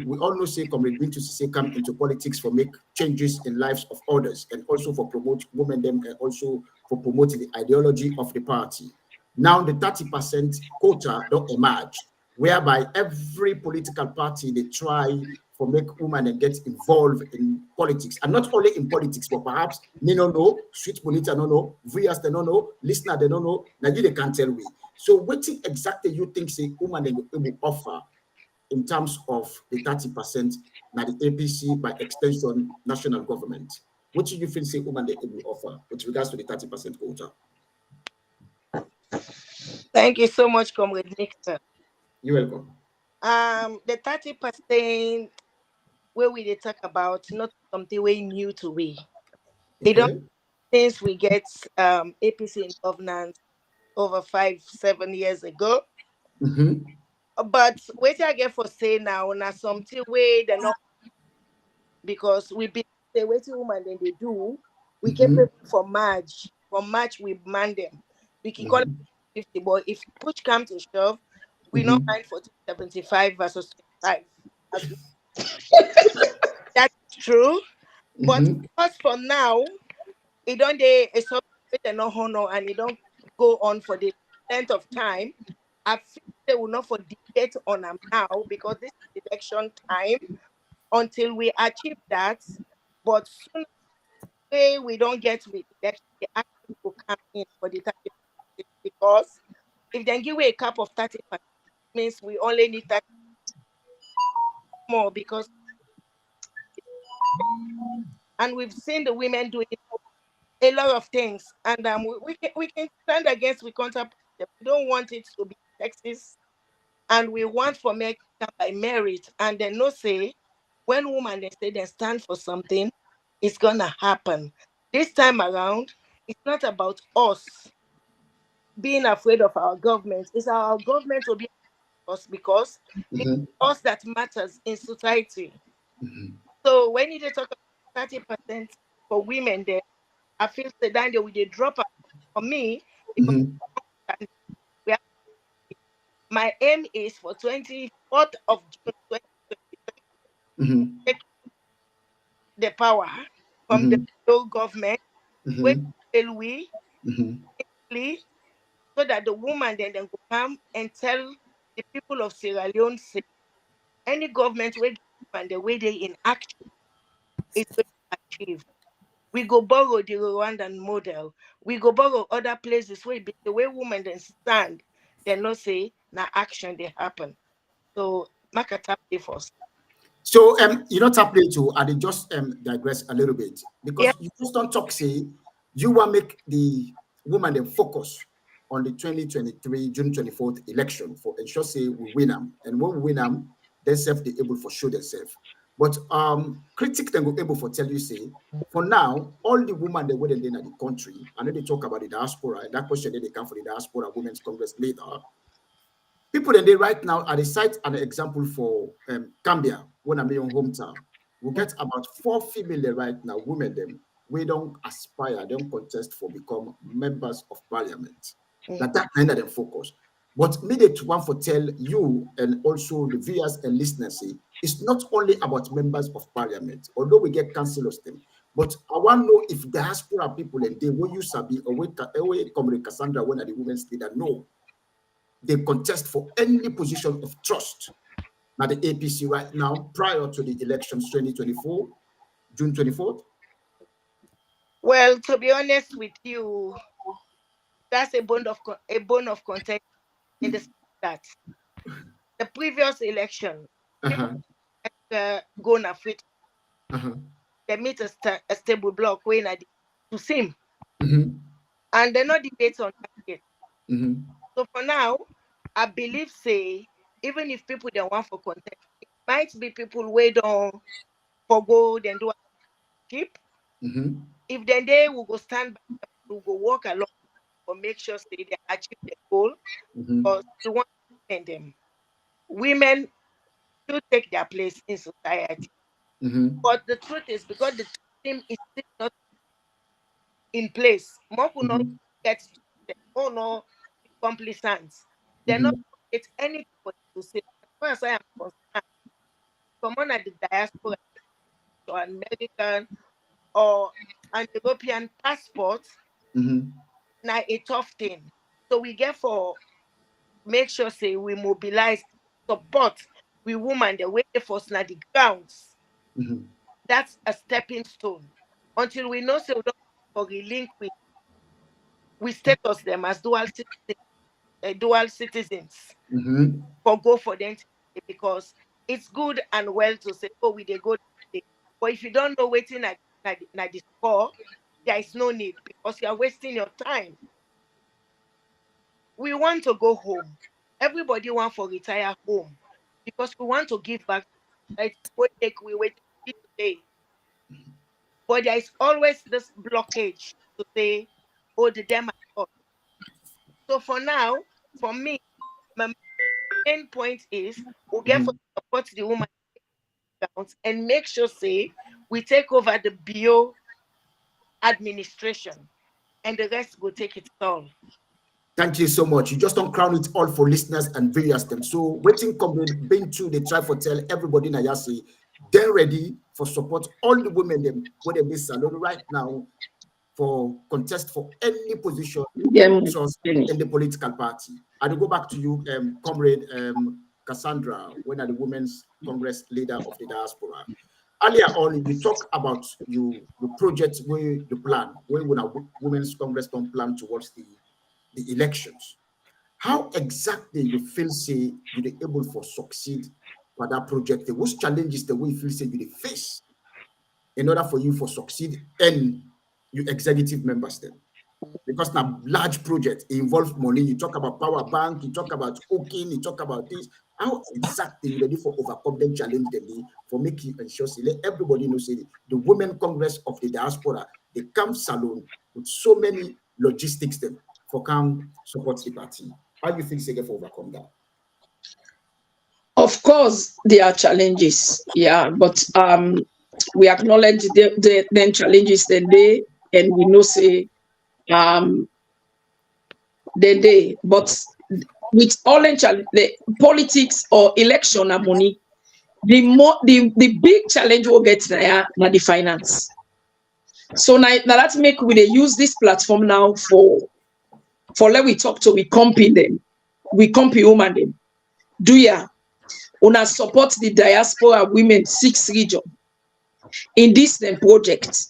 we all know say Comrade Bintu Sise come into politics for make changes in lives of others and also for promote women them and also for promoting the ideology of the party. Now the 30% quota don't emerge, whereby every political party they try for make women and get involved in politics, and not only in politics, but perhaps they don't know, Sweet Bonita don't know, viewers they don't know, listener they don't know, now they can't tell me. So what exactly you think say women will offer in terms of the 30% now the APC by extension national government? What do you feel say women they will offer with regards to the 30% quota? Thank you so much, Comrade Nixon. You're welcome. The 30% where we talk about not something way new to we. They don't since we get APC in governance over 5-7 years ago. But what I get for say now, something way they're not because we be the way to woman then they do. We keep it for March. From March we man them. We can call it 50, but if push come to shove, we not mind for 75 versus 25. That's true. But because for now, it don't they no honor and it don't go on for the length of time. I feel they will not for debate on them now because this is election time until we achieve that. But soon we don't get with election, the action will come in for the 30%, because if they give away a cap of 30%, means we only need 30 more, because and we've seen the women doing a lot of things, and we can stand against, we counter them. We don't want it to be sexist, and we want for make by merit, and then no say when women they say they stand for something, it's gonna happen. This time around, it's not about us being afraid of our government. It's our government will be us, because it's us that matters in society. So when you talk about 30% for women, there, I feel that then they will drop out. For me, because we have, my aim is for 24th of June 2023 take the power from the local government. Wait till we so that the woman then will come and tell the people of Sierra Leone, say, any government will and the way they in action is going to achieve. We go borrow the Rwandan model. We go borrow other places where the way women then stand, they not say now action they happen. So Makata first. So you know tap to I did just digress a little bit, because you just don't talk, say you want make the woman then focus on the 2023 June 24th election for ensure say we win them, and when we win them, they self they able for show themselves. But critics then go able for tell you say for now all the women that were in the country, I know they talk about the diaspora, and that question they come for the diaspora women's congress later. People that they right now are the cite an example for Gambia, when I'm in your hometown. We get about 4 female there right now, women them, we don't aspire, don't contest for become members of parliament. That kind of them focus. But me the one for tell you and also the viewers and listeners say it's not only about members of parliament, although we get councillors them. But I want to know if diaspora people and they will you sabi or wait Comrade Cassandra when are the women's leader know they contest for any position of trust now the APC right now prior to the elections 2024, June 24th? Well, to be honest with you, that's a bone of contention in the sense that the previous election, go na fit, they meet a stable block when I to sim, and they're not debates on that yet. So for now, I believe say even if people don't want for content, it might be people who don't forgo then do a keep. If then they will go stand by, will go walk along or make sure say they achieve their goal, or the one and them. Women should take their place in society. But the truth is, because the team is still not in place, more will not get oh no complacent. They're not get anything to say. As far as I am concerned, someone at the diaspora or an American or an European passport, now a tough thing. So we get for make sure say we mobilize support we women the way for na the grounds. That's a stepping stone. Until we know say we don't for relink we status them as dual citizens for go for them because it's good and well to say, oh, we they go today. But if you don't know waiting at the score, there is no need because you are wasting your time. We want to go home. Everybody want to retire home because we want to give back. Like we wait today. But there is always this blockage to say, oh, the them are. So for now, for me, my main point is we get for support the woman and make sure say we take over the bio administration and the rest will take its toll. Thank you so much. You just don't crown it all for listeners and viewers them. So waiting comrade been to the try for tell everybody in Ayasi, they're ready for support all the women them where they miss salon right now for contest for any position in the political party. I'll go back to you, Comrade Cassandra, when are the Women's Congress leader of the diaspora. Earlier on, you talk about the project where the plan, where Women's Congress don't plan towards the elections. How exactly you feel say you're able to succeed for that project? Which challenges the way you feel say you face in order for you to succeed and your executive members then? Because now large project involve money. You talk about power bank, you talk about cooking, you talk about this. How exactly you ready for overcome them challenge them for making ensure let everybody know say the Women Congress of the Diaspora, they come salon with so many logistics them for come support the party. How do you think they get for overcome that? Of course, there are challenges, yeah, but we acknowledge the challenges then they, and we know say but with all the politics or election and money, the big challenge we'll get there now the finance. So now let's make we use this platform now for let we talk to we compete them, we compete women them. Do ya una support the diaspora women 6 region in this project?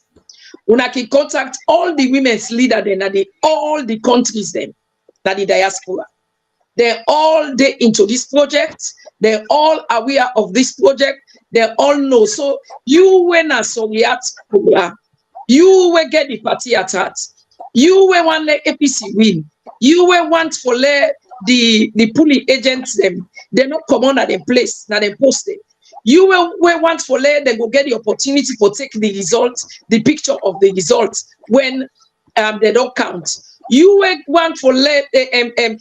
Una can contact all the women's leader then at all the countries then that the diaspora. They're all into this project. They're all aware of this project. They all know. So you when a Soviet you will get the party at heart. You will want the APC win. You will want for let the pulling agents them. They're not come on at them place, not them posted. You will want for let they go get the opportunity for take the results, the picture of the results when they don't count. You will want for let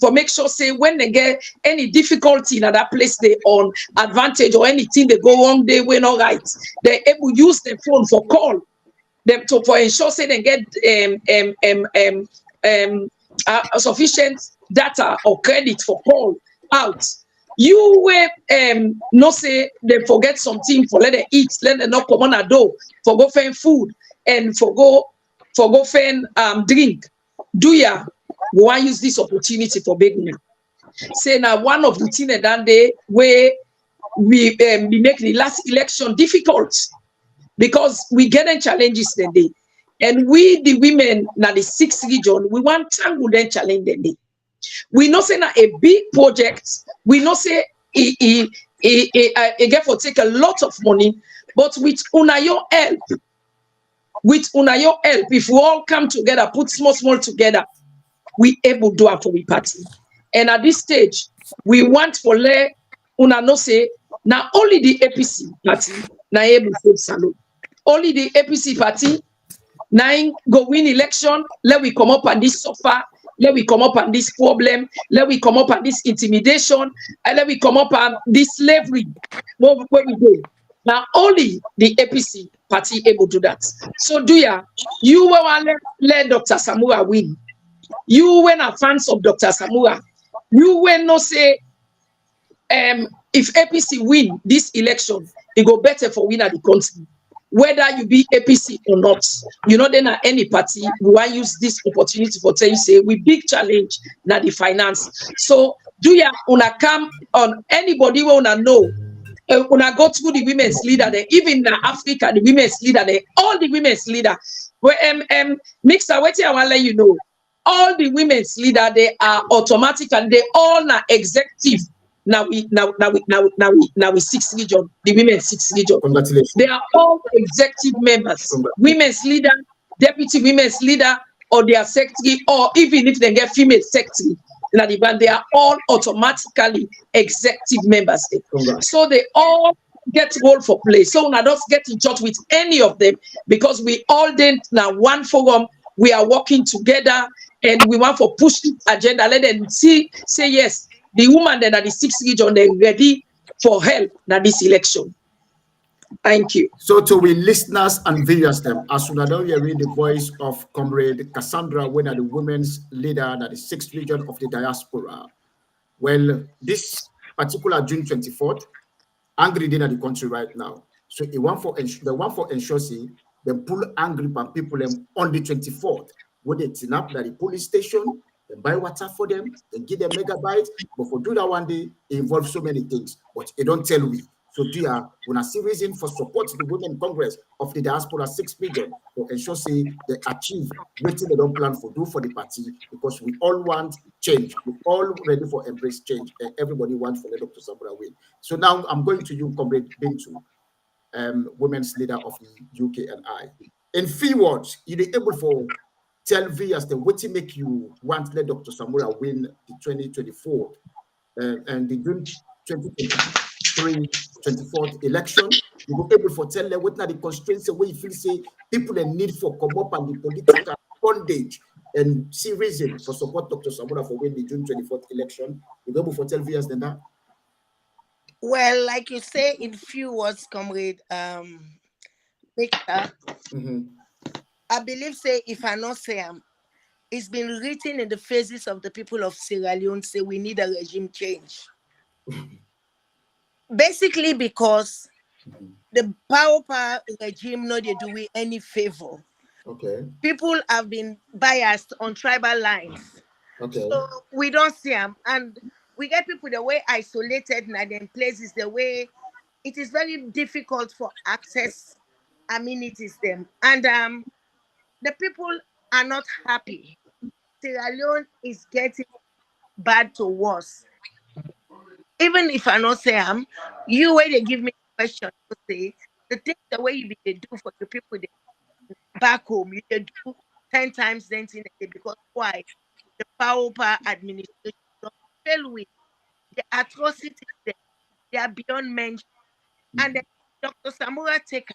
for make sure say when they get any difficulty in that place they on advantage or anything they go wrong they were not right. They able use the phone for call them to for ensure say they get sufficient data or credit for call out. You will not say they forget something for let them eat, let them not come on a door for go find food and for go find drink. Do ya go and use this opportunity for beginning? Say now one of the things that day where we make the last election difficult because we getting challenges that day, and we the women now the 6th region we want to then challenge that day. We know say now a big project. We know say it get for take a lot of money, but with your help. With your help, if we all come together, put small together, we able to do it for the party. And at this stage, we want for let una no say now only the APC party na able to salute. Only the APC party now go win election. Let we come up on this suffer. Let we come up on this problem. Let we come up on this intimidation. And let we come up on this slavery. Where we go. Now only the APC party able to do that. So do you will let Dr. Samura win. You when are fans of Dr. Samura. You will not say if APC win this election, it go better for winner the country. Whether you be APC or not, you know then any party who want use this opportunity for tell you say we big challenge now the finance. So do ya una come on anybody who wanna know. When I go through the women's leader, there, even in Africa, the women's leader, there, all the women's leader, where Mixer, wait till I want to let you know, all the women's leader, they are automatic and they all are executive. Now we 6th region, the women's 6th region. Congratulations. They are all executive members, women's leader, deputy women's leader, or their secretary, or even if they get female secretary. They are all automatically executive members. So they all get role for play. So now don't get in touch with any of them because we all then now one forum, we are working together and we want to push the agenda. Let them say yes, the woman that are the 6th region, they're ready for help now this election. Thank you. So to we listeners and viewers them, as soon as you read the voice of Comrade Cassandra, when are the women's leader that the 6th region of the diaspora. Well, this particular June 24th, angry dinner the country right now. So the one for Enshosi, then pull angry pan people them on the 24th. When they turn up at the police station, then buy water for them, then give them megabytes. But for do that one day, it involves so many things. But it don't tell we. So do ya when I see reason for support the Women Congress of the Diaspora 6 million to ensure say they achieve what they don't plan for do for the party, because we all want change. We all ready for embrace change, and everybody wants for let Dr. Samura win. So now I'm going to you, Comrade Bintu, women's leader of the UK and I. In few words, you be able for tell V as the what to make you want let Dr. Samura win the 2024 and the June 2023 24th election. You go able for tell them what are the constraints the way you feel say people in need for come up and the political bondage and see reason for support Dr. Samura for win the June 24th election. You go able for tell V as then that. Well, like you say in few words, Comrade Victor, I believe say if I not say it's been written in the faces of the people of Sierra Leone say we need a regime change. Basically because the power regime no they do we any favor. Okay. People have been biased on tribal lines. Okay. So we don't see them, and we get people the way isolated in them places, the way it is very difficult for access amenities them, and the people are not happy. Sierra Leone is getting bad to worse. Even if I not say you way they give me a question to say the thing the way you be they do for the people they back home, you they do 10 times then in a day, because why? The power administration don't fail with the atrocities there, they are beyond mention. And then Dr. Samura take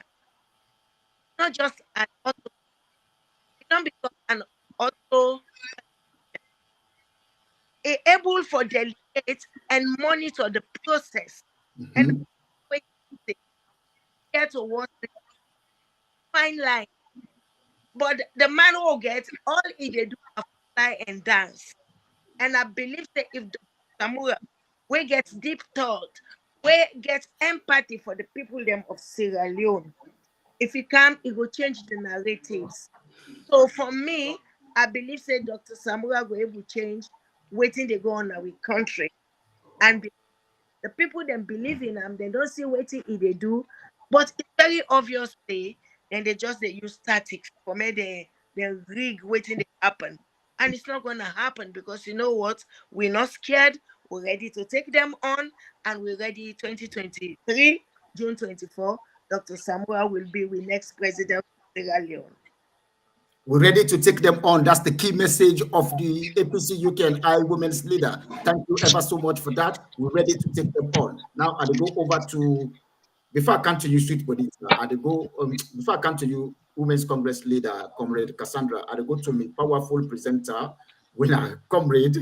not just an auto, it don't become an auto able for delegate and monitor the process and wait get towards the fine line. But the man will get all he they do is fly and dance. And I believe that if Dr. Samura we get deep thought, we get empathy for the people them of Sierra Leone, if he come, he will change the narratives. So for me, I believe say Dr. Samura will able change waiting they go on our country. And the people then believe in them, they don't see waiting if they do. But it's very obviously, then they just they use statics for me they rig waiting to happen. And it's not gonna happen because you know what? We're not scared, we're ready to take them on, and we're ready 2023, June 24. Dr. Samura will be the next president of Sierra Leone. We're ready to take them on. That's the key message of the APC UK and I women's leader. Thank you ever so much for that. We're ready to take them on. Now, I'll go over to, before I come to you, Sweet Bonita, before I come to you, Women's Congress leader, Comrade Cassandra, I'll go to my powerful presenter, winner, Comrade.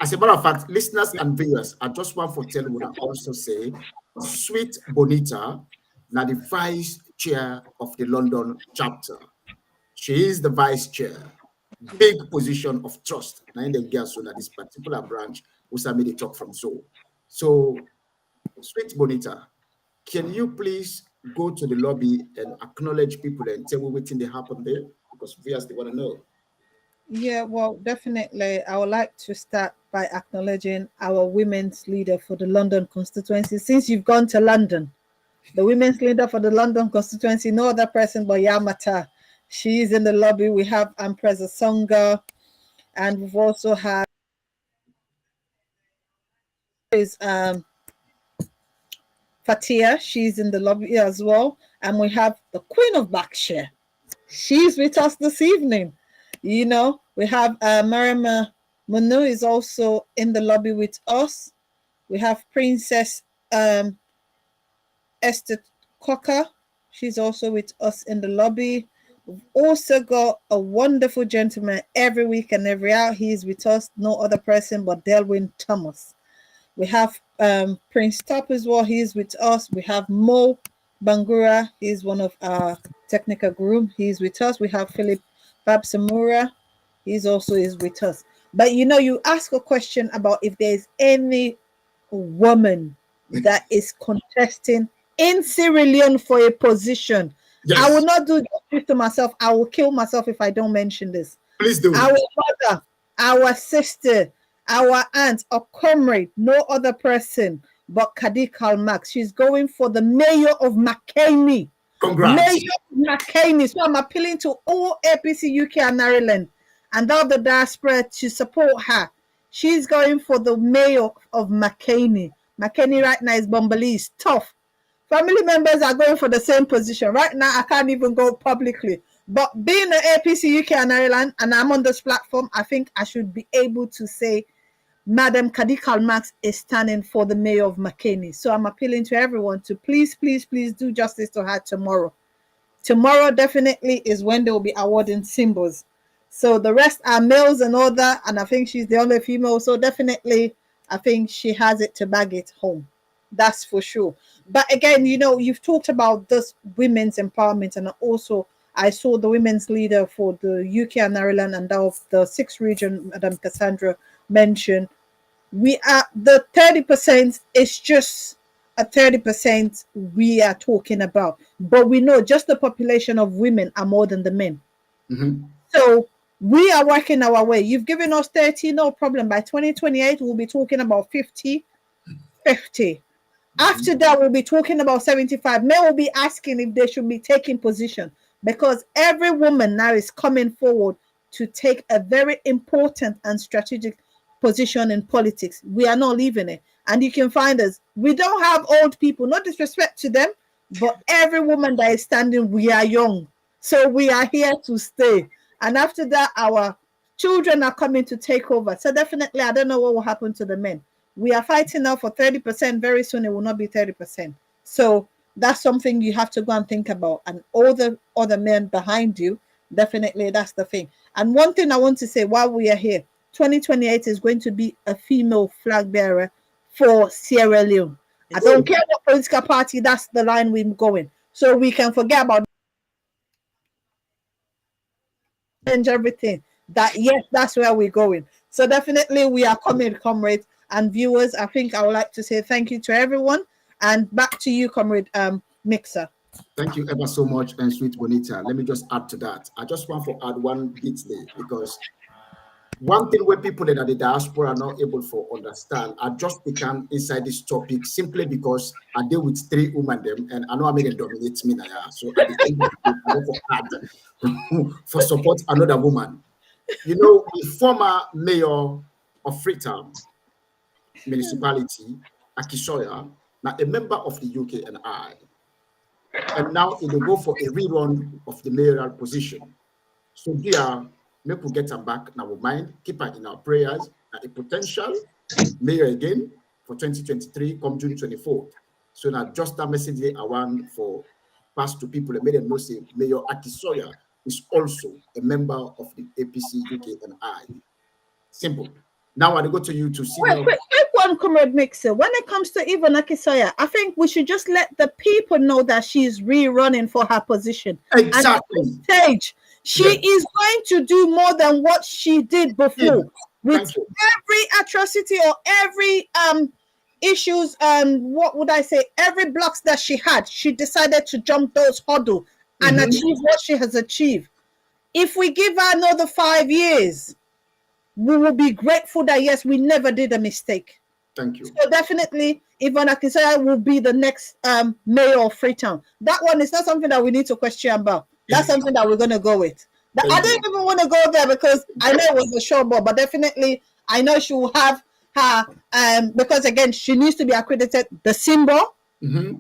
As a matter of fact, listeners and viewers, I just want to tell you what I also say, Sweet Bonita, now the vice chair of the London chapter. She is the vice chair, big position of trust. Now in the girls at this particular branch, who made the talk from so. So, Sweet Bonita, can you please go to the lobby and acknowledge people and tell me what thing they happen there? Because viewers they want to know. Yeah, well, definitely. I would like to start by acknowledging our women's leader for the London constituency. Since you've gone to London, the women's leader for the London constituency, no other person but Yamata. She's in the lobby. We have Ampreza Songa, and we've also had Fatia. She's in the lobby as well, and we have the Queen of Berkshire. She's with us this evening. You know, we have Marima Manu is also in the lobby with us. We have Princess Esther Cocker. She's also with us in the lobby. We've also got a wonderful gentleman every week and every hour. He's with us, no other person but Delwyn Thomas. We have Prince Top as well. He's with us. We have Mo Bangura. He's one of our technical group. He's with us. We have Philip Babsamura. He's also is with us. But you know, you ask a question about if there's any woman that is contesting in Sierra Leone for a position. Yes. I will not do this to myself. I will kill myself if I don't mention this. Please do. Our mother, our sister, our aunt, or comrade, no other person but Kadi Kalmax. She's going for the mayor of McKinney. Congrats. Mayor of McKinney. So I'm appealing to all APC UK and Ireland and all the diaspora to support her. She's going for the mayor of McKinney. McKinney right now is Bombalese. It's tough. Family members are going for the same position. Right now, I can't even go publicly. But being an APC UK and Ireland, and I'm on this platform, I think I should be able to say Madam Kadi Kalmax is standing for the mayor of McKinney. So I'm appealing to everyone to please, please, please do justice to her tomorrow. Tomorrow definitely is when they will be awarding symbols. So the rest are males and all that, and I think she's the only female. So definitely, I think she has it to bag it home. That's for sure. But again, you know, you've talked about this women's empowerment, and also I saw the women's leader for the UK and Ireland and of the 6th region, Madam Cassandra, mentioned. We are the 30% is just a 30% we are talking about, but we know just the population of women are more than the men. So we are working our way. You've given us 30, no problem. By 2028, we'll be talking about 50. After that, we'll be talking about 75. Men will be asking if they should be taking position, because every woman now is coming forward to take a very important and strategic position in politics. We are not leaving it. And you can find us. We don't have old people, no disrespect to them, but every woman that is standing, we are young. So we are here to stay. And after that, our children are coming to take over. So definitely, I don't know what will happen to the men. We are fighting now for 30%. Very soon, it will not be 30%. So that's something you have to go and think about. And all the other men behind you, definitely, that's the thing. And one thing I want to say while we are here, 2028 is going to be a female flag bearer for Sierra Leone. I don't care what political party, that's the line we're going. So we can forget about everything. That yes, that's where we're going. So definitely we are coming, comrades and viewers. I think I would like to say thank you to everyone. And back to you, comrade Mixer. Thank you ever so much, and Sweet Bonita. Let me just add to that. I just want to add one bit there, because one thing where people that are the diaspora are not able to understand, I just become inside this topic simply because I deal with 3 women them, and I know I mean it dominates me now. So at the end of the day, I don't add for support another woman. You know, the former mayor of Freetown municipality, Akisoya, now a member of the UK and I, and now it will go for a rerun of the mayoral position. So dear, make we get her back now. We mind, keep her in our prayers. A potential mayor again for 2023 come June 24th. So now just that message I want for pass to people and made them know say Mayor Akisoya is also a member of the APC UK and I. Simple. Now I go to you to see. Wait, one, comrade Mixer. When it comes to even Akisoya, I think we should just let the people know that she's rerunning for her position. Exactly. And at this stage, she is going to do more than what she did before. With every atrocity or every issues, what would I say, every blocks that she had, she decided to jump those hurdles and achieve what she has achieved. If we give her another 5 years, we will be grateful that yes, we never did a mistake. Thank you. So definitely, Yvonne Akisoya will be the next mayor of Freetown. That one is not something that we need to question about. That's something that we're going to go with. I don't even want to go there because I know it was a show ball, but definitely I know she will have her, because again, she needs to be accredited the symbol,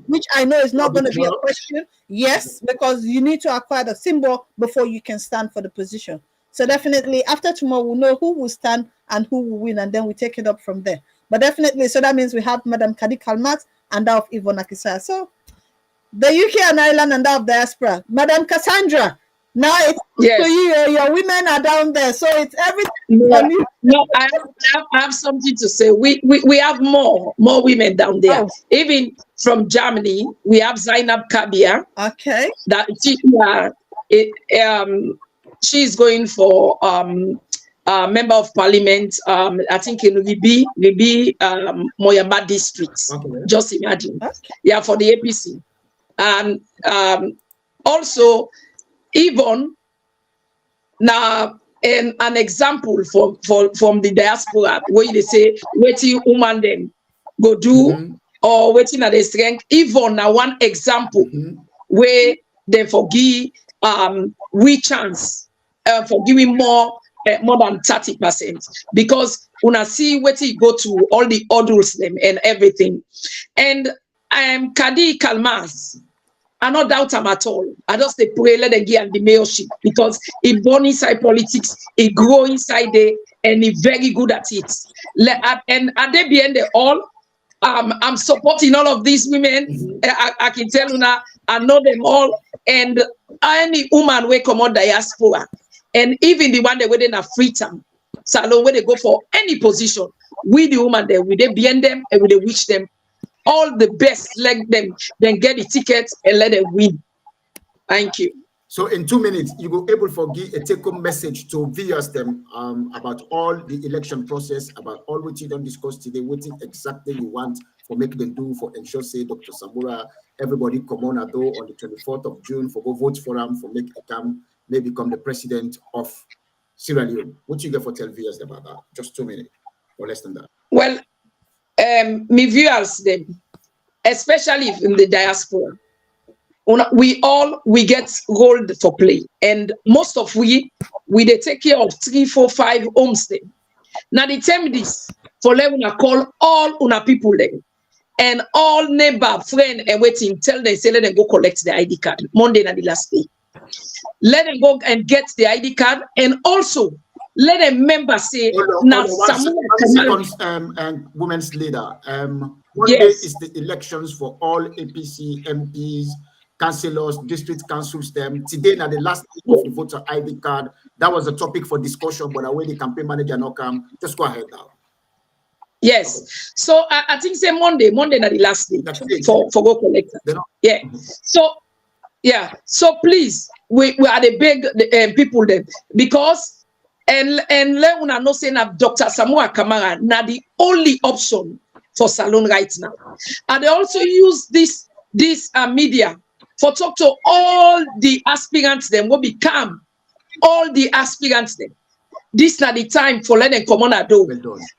which I know is not going to be a question. Yes, because you need to acquire the symbol before you can stand for the position. So definitely after tomorrow, we'll know who will stand and who will win, and then we take it up from there. But definitely, so that means we have Madam Kadi Kalmax and that of Yvonne Akisoya. So the UK and Ireland and that of diaspora. Madam Cassandra, now it's so your women are down there. So it's everything. No, I have something to say. We have more women down there. Oh. Even from Germany, we have Zainab Kabia. Okay. That she's going for member of parliament, I think in Libi, Moyamba districts. Okay. Just imagine. Okay. Yeah, for the APC. And also, even now, an example from the diaspora, where they say, waiting woman then go do, or waiting at the strength. Even now, one example where they forgive we chance for giving more than 30%, because when I see where to go to all the orders them and everything. And Kadi Kalmas, I don't doubt him at all. I just say pray, let them get the mayorship, because he born inside politics, he grow inside there, and he very good at it. And at the end of all, I'm supporting all of these women. I can tell you now, I know them all. And any woman will come out diaspora, and even the one that within a free time salon where they go for any position, we the woman there, we they behind them and we they wish them all the best, let them then get the tickets and let them win. Thank you. So in 2 minutes, you will able to give a take-home message to viewers them about all the election process, about all which you don't discuss today, what exactly you want for make them do for ensure say Dr. Samura, everybody come on at on the 24th of June for go vote for him for make him may become the president of Sierra Leone. What you get for tell viewers about that? Just 2 minutes or less than that. Well, me viewers them, especially in the diaspora, we get role for play, and most of we they take care of 3, 4, 5 homes then. Now they tell me this for let una call all una people then, and all neighbor, friend and waiting, tell them say let them go collect the ID card Monday na the last day. Let them go and get the ID card, and also let them member say now and women's leader. Monday is the elections for all APC MPs, councillors, district councils. Them today now the last day of the voter ID card. That was a topic for discussion, but away the campaign manager not come. Just go ahead now. Yes. So I think say Monday na the last day for go collect. Yeah. So yeah. So please, we are the big people then, because and let una know say na Dr. Samoa Kamara na the only option for salon right now. And they also use this media for talk to all the aspirants them will become all the aspirants them. This not the time for let them come on a door.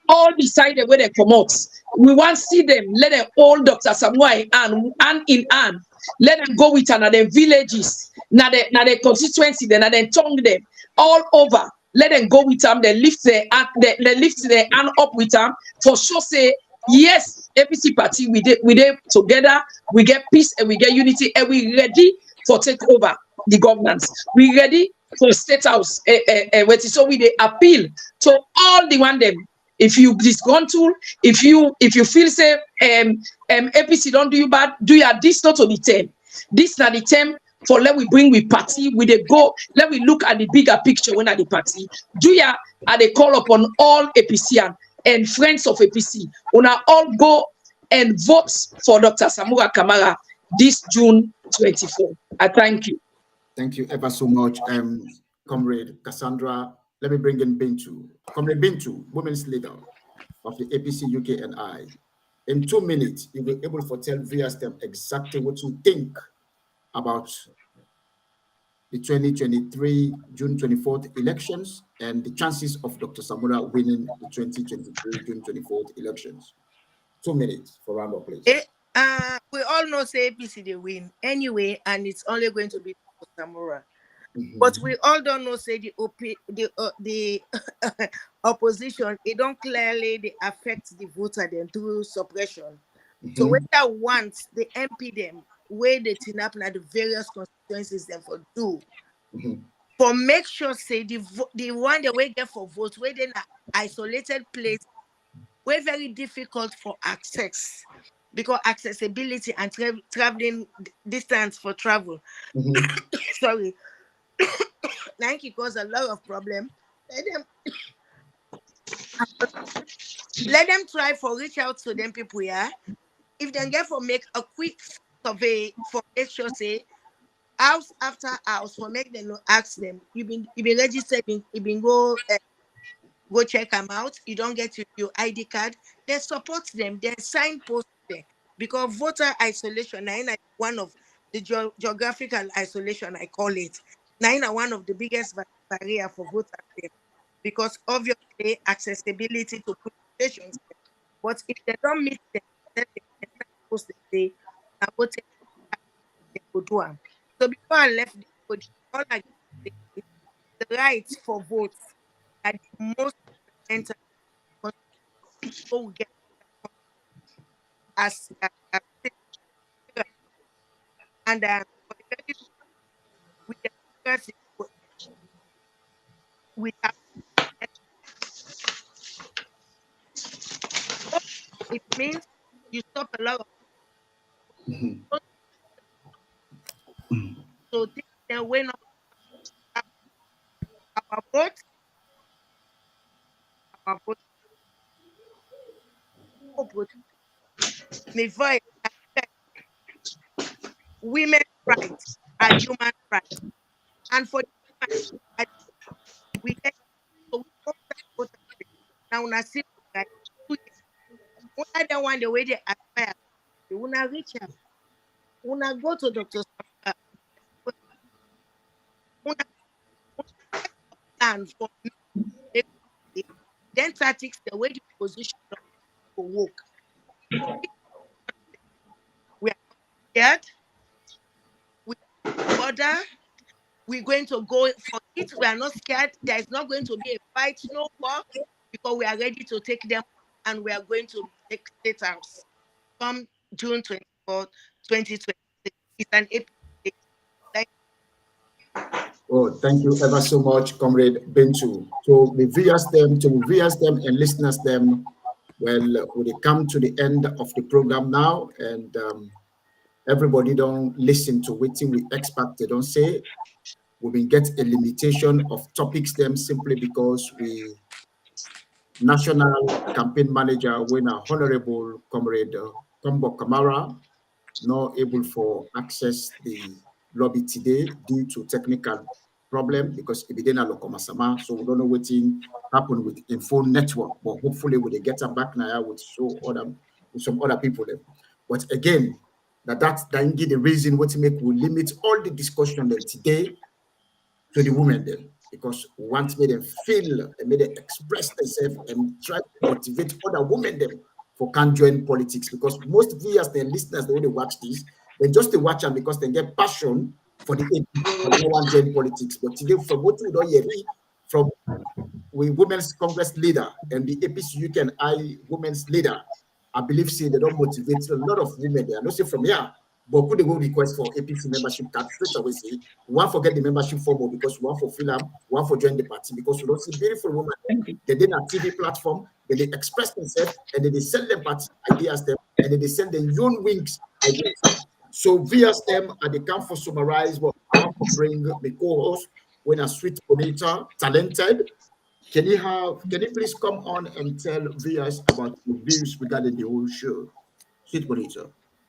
All decided where they come out. We want to see them, let them all Dr. Samoa hand in hand. Let them go with another villages, now the constituency, then they tongue them all over. Let them go with them, they lift their hand up with them for sure say, yes, APC party, we did together, we get peace and we get unity, and we ready for take over the governance. We ready for state house. So we appeal to all the one them. If you disgruntled, if you feel say APC don't do you bad, do you this not to the term. This not the term for let we bring with party, we they go, let we look at the bigger picture when at the party. Do ya are they call upon all APCian and friends of APC, una all go and vote for Dr. Samura Kamara this June 24. I thank you. Thank you ever so much, Comrade Cassandra. Let me bring in Bintu. Comrade Bintu, women's leader of the APC UK and I. In 2 minutes, you'll be able to tell viewers them exactly what you think about the 2023 June 24th elections and the chances of Dr. Samura winning the 2023 June 24th elections. 2 minutes for round of please. We all know say APC they win anyway, and it's only going to be Dr. Samura. But we all don't know say the opposition, it don't clearly they affect the voter them through suppression. So whether once the MP them where they turn up now the various constituencies them for do for make sure say the one they will get for vote where they in an isolated place where very difficult for access, because accessibility and traveling distance for travel sorry thank you cause a lot of problem. Let them try for reach out to them people here. If they get for make a quick survey for make sure say house after house for make them ask them you been registered, you been go Go check them out. You don't get your ID card. They support them. They signpost them. Because voter isolation, now one of the geographical isolation, I call it. Now one of the biggest barrier for voters them. Because obviously accessibility to police stations. But if they don't meet them, then they can signpost them. They are voting, they go do them. So before I left the body, all I can say is the rights for votes are the most fundamental people will get as citizens. And for the very with democracy, without it means you stop a lot of people to think their way not our vote, our vote, our vote. My voice, women's rights are human rights. And for the human rights, we get so we don't vote now una see like 2 years. Una don't want the way they aspire. Una reach out. Una go to Dr. Una plan for me. Then tactics the way the position for work. We are not scared. We order. We're going to go for it. We are not scared. There is not going to be a fight, no war, because we are ready to take them and we are going to take state house from June 24th, 2026. It's an APC. Oh, thank you ever so much, Comrade Bentu. To the viewers them and listeners them, well, we come to the end of the program now, and everybody don't listen to waiting we expect they don't say. We will get a limitation of topics them simply because we national campaign manager when a honorable Comrade Combo Kamara not able for access the lobby today due to technical problem because it didn't Lokomasama, so we don't know what happened with info network, but hopefully we get her back now with some other people there. But again, that's the reason what make we limit all the discussion then today to the women then, because we want me them feel and make them express themselves and try to motivate other women them for can't join politics, because most viewers and listeners, they only watch this, they just they watch them because they get passion for the APC, but they don't want to join politics. But today, from what we don't hear from we Women's Congress leader and the APC UK and I Women's leader, I believe say they don't motivate a lot of women there. I don't say from here, but could they go request for APC membership card straight away? Say we want to forget the membership form because we want for film, we want for join the party because we don't see beautiful women. They did a TV platform, they express themselves and then they send them party ideas them and then they send them young wings ideas. So via them and they come for summarize what I want to bring the co-host when a sweet coordinator, talented. Can you please come on and tell viewers about your views regarding the whole show? Sweet coordinator,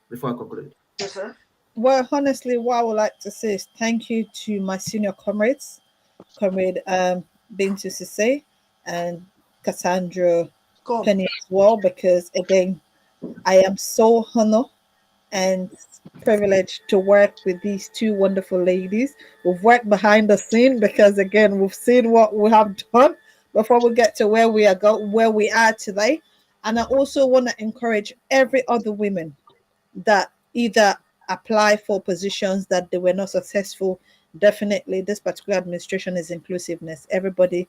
before I conclude. Yes, sir. Well, honestly, what I would like to say is thank you to my senior comrades, Comrade Bintu Sise and Cassandra Penny as well, because again, I am so honored and privileged to work with these two wonderful ladies. We've worked behind the scene because again, we've seen what we have done before we get to where we are today. And I also want to encourage every other woman that either apply for positions that they were not successful. Definitely, this particular administration is inclusiveness. Everybody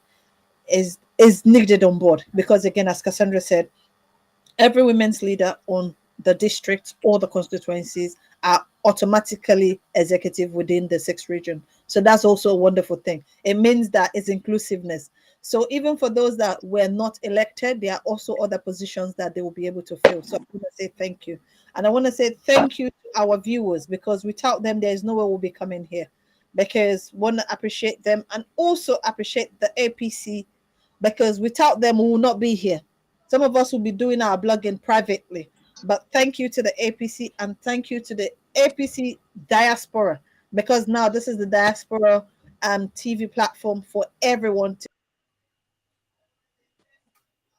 is needed on board because again, as Cassandra said, every women's leader on the districts or the constituencies are automatically executive within the 6th region. So that's also a wonderful thing. It means that it's inclusiveness. So even for those that were not elected, there are also other positions that they will be able to fill. So I want to say thank you. And I want to say thank you to our viewers, because without them, there is no way we'll be coming here. Because we want to appreciate them and also appreciate the APC, because without them, we will not be here. Some of us will be doing our blogging privately. But thank you to the APC and thank you to the APC Diaspora, because now this is the Diaspora TV platform for everyone to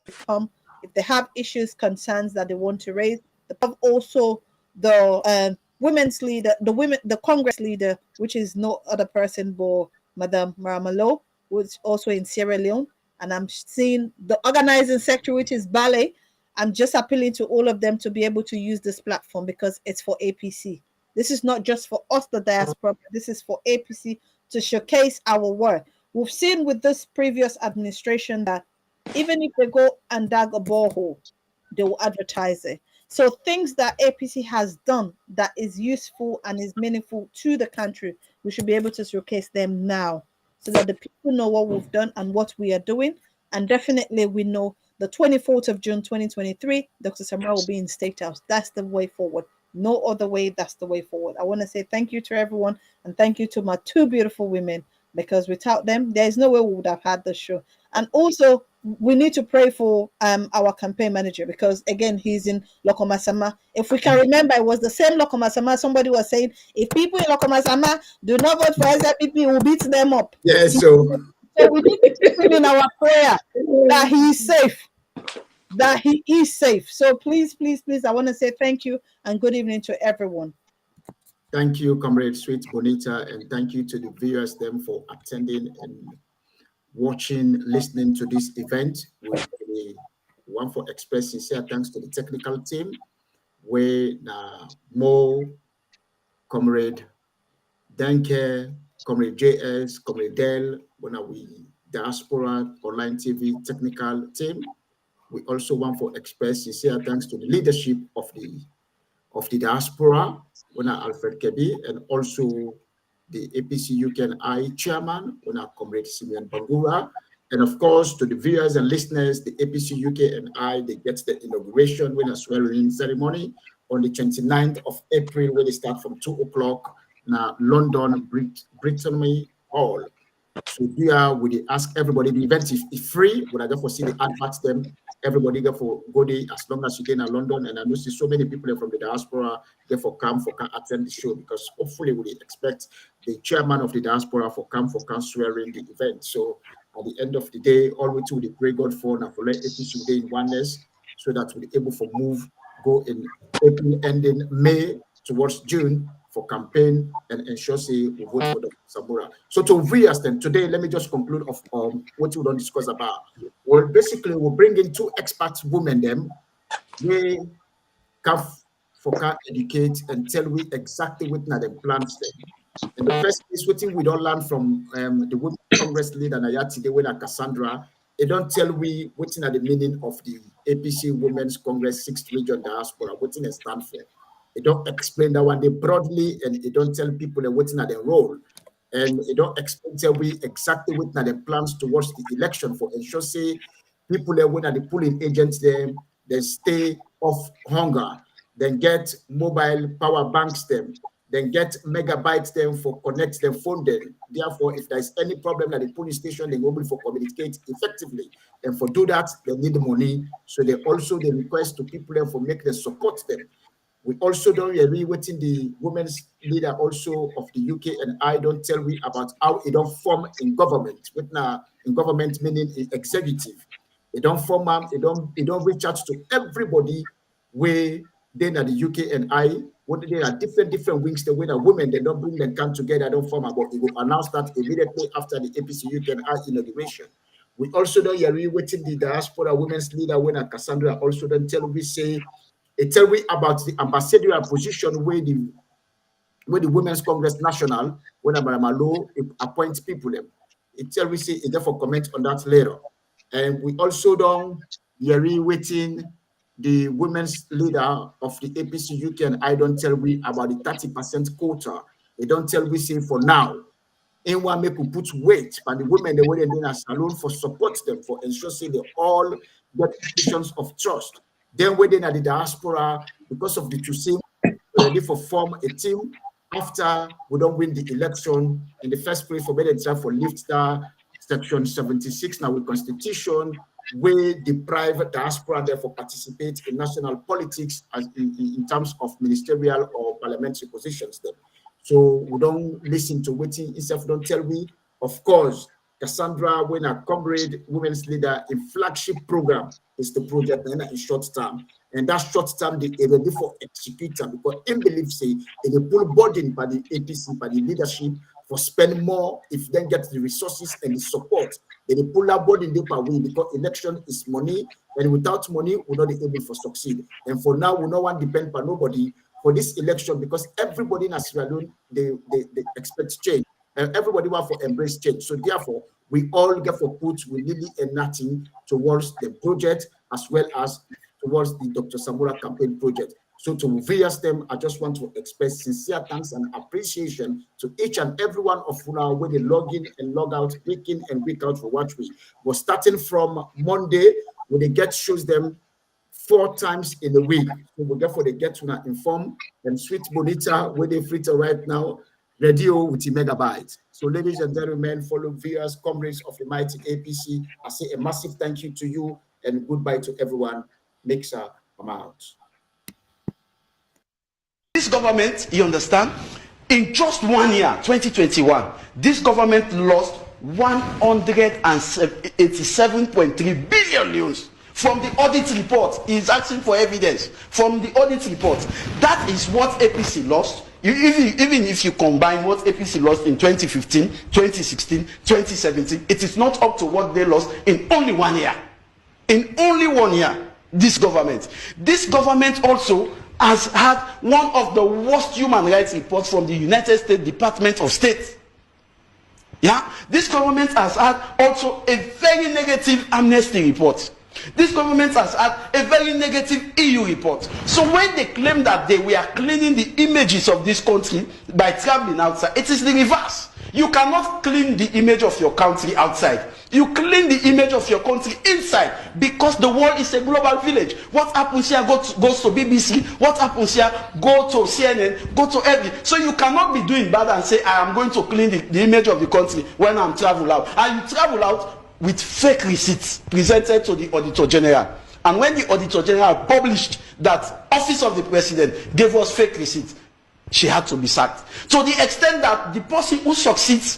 come if they have issues, concerns that they want to raise. They have also the women's leader, the Congress leader, which is no other person but Madam Maramalo, who's also in Sierra Leone. And I'm seeing the organizing secretary, which is Ballet. I'm just appealing to all of them to be able to use this platform because it's for APC. This is not just for us, the diaspora, but this is for APC to showcase our work. We've seen with this previous administration that even if they go and dig a borehole, they will advertise it. So things that APC has done that is useful and is meaningful to the country, we should be able to showcase them now so that the people know what we've done and what we are doing. And definitely we know the 24th of June 2023, Dr. Samra will be in State House. That's the way forward. No other way, that's the way forward. I want to say thank you to everyone and thank you to my two beautiful women because without them, there is no way we would have had this show. And also, we need to pray for our campaign manager because again he's in Lokomasama. If we can remember, it was the same Lokomasama. Somebody was saying if people in Lokomasama do not vote for SLPP, we'll beat them up. Yes, so we need to put in our prayer that he is safe. That he is safe. So please, I want to say thank you and good evening to everyone. Thank you, Comrade Sweet Bonita, and thank you to the viewers them for attending and watching, listening to this event. We want to express sincere thanks to the technical team, where Mo, Comrade Danke, Comrade JS, Comrade Del, when we Diaspora Online TV technical team. We also want to express sincere thanks to the leadership of the diaspora, Alfred Kebi, and also the APC UK and I chairman, Comrade Simeon Bangura, and of course to the viewers and listeners, the APC UK and I, they get the inauguration when a swearing ceremony on the 29th of April, where they start from 2 o'clock now London Brittany Hall. So here we ask everybody, the event is free, but I therefore see the adverts them. Everybody go for go there as long as you get in London, and I know see so many people from the diaspora therefore come attend the show because hopefully we expect the chairman of the diaspora for come swearing the event. So at the end of the day, all we do the pray God for now for let APC day in oneness so that we'll be able to go in April ending May towards June for campaign and ensure say we vote for the Samura. So to viewers then today, let me just conclude of what we don't discuss about. Well, basically we'll bring in two expert women them. They can educate and tell we exactly what now the plans them. And the first is what we don't learn from the Women Congress leader Nayati the winner Cassandra. They don't tell we what's the meaning of the APC Women's Congress 6th Region Diaspora, what's in a stand for. They don't explain that one they broadly, and they don't tell people that what's in their role, and they don't explain tell we exactly what are the plans towards the election for ensure say people that when are the polling agents them they stay off hunger, then get mobile power banks them, then get megabytes them for connect them phone them. Therefore, if there's any problem at the polling station, they will be able to communicate effectively. And for do that, they need the money. So they also they request to people them for make them support them. We also don't really waiting the women's leader also of the UK and I don't tell we about how it don't form in government. With now in government meaning in executive. It don't form it don't reach out to everybody where then at the UK and I what they are different wings the way that women they don't bring them come together, don't form about it will announce that immediately after the APC UK and I inauguration. We also don't really waiting the diaspora women's leader when Cassandra also don't tell we say it tell me about the ambassadorial position where the Women's Congress National, when Abaramalo appoints people them. It tell we say it therefore comment on that later. And we also don't really waiting the women's leader of the APC UK and I don't tell we about the 30% quota. They don't tell we say for now. Anyone make we put weight but the women they were in a salon for support them for ensure say they all get positions of trust. Then within at the diaspora, because of the two ready for form a team after we don't win the election in the first place for better time for lift star section 76 now with constitution we deprive diaspora therefore participate in national politics as in terms of ministerial or parliamentary positions then. So we don't listen to waiting itself, don't tell me, of course, Cassandra, when a comrade, women's leader in flagship program is the project in short term. And that short term, they will be for executor because in believe say it will pull burden by the APC, by the leadership for spend more if then get the resources and the support. They will pull that burden they per way because election is money, and without money, we're not able to succeed. And for now, we no one depend on nobody for this election because everybody in Sierra Leone they expect change. And everybody want to embrace change. So therefore, we all get for put with Lily and nothing towards the project as well as towards the Dr. Samura campaign project. So to various them, I just want to express sincere thanks and appreciation to each and every one of you now when they log in and log out, week in and week out for what we were starting from Monday, when they get shows them 4 times in a week. So we therefore they get to inform and Sweet Bonita where they free to right now. Radio with the megabyte. So, ladies and gentlemen, fellow viewers, comrades of the mighty APC, I say a massive thank you to you and goodbye to everyone. Mixer, I'm out. This government, you understand, in just 1 year, 2021, this government lost 187.3 billion news. From the audit report, he's asking for evidence. From the audit report, that is what APC lost. Even if you combine what APC lost in 2015, 2016, 2017, it is not up to what they lost in only 1 year. In only 1 year, this government also has had one of the worst human rights reports from the United States Department of State. Yeah, this government has had also a very negative amnesty report. This government has had a very negative EU report. So when they claim that they were cleaning the images of this country by traveling outside, it is the reverse. You cannot clean the image of your country outside. You clean the image of your country inside because the world is a global village. What happens here goes to BBC. What happens here go to CNN, go to every. So you cannot be doing bad and say, I am going to clean the image of the country when I'm travel out. And you travel out with fake receipts presented to the Auditor General. And when the Auditor General published that Office of the President gave us fake receipts, she had to be sacked. To the extent that the person who succeeds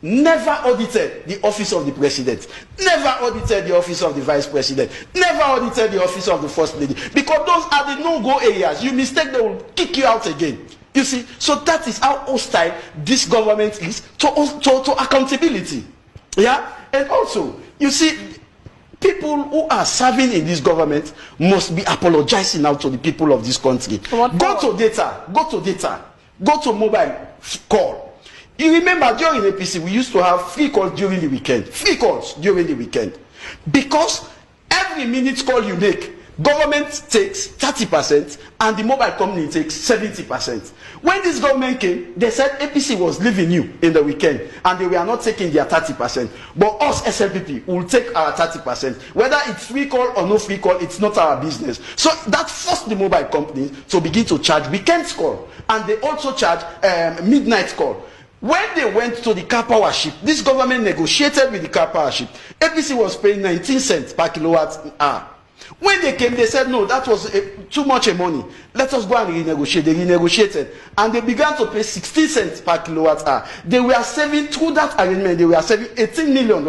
never audited the Office of the President, never audited the Office of the Vice President, never audited the Office of the First Lady. Because those are the no-go areas. You mistake, they will kick you out again. You see, so that is how hostile this government is to accountability. Yeah, and also, you see, people who are serving in this government must be apologizing now to the people of this country. Go to data, go to mobile call. You remember during APC, we used to have free calls during the weekend. Because every minute call you make, government takes 30% and the mobile company takes 70%. When this government came, they said APC was leaving you in the weekend and they were not taking their 30%. But us SLPP will take our 30%. Whether it's free call or no free call, it's not our business. So that forced the mobile companies to begin to charge weekend call. And they also charge midnight call. When they went to the car power ship, this government negotiated with the car power ship. APC was paying 19 cents per kilowatt hour. When they came, they said, no, that was too much money. Let us go and renegotiate. They renegotiated. And they began to pay 16 cents per kilowatt hour. They were saving, through that arrangement, they were saving $18 million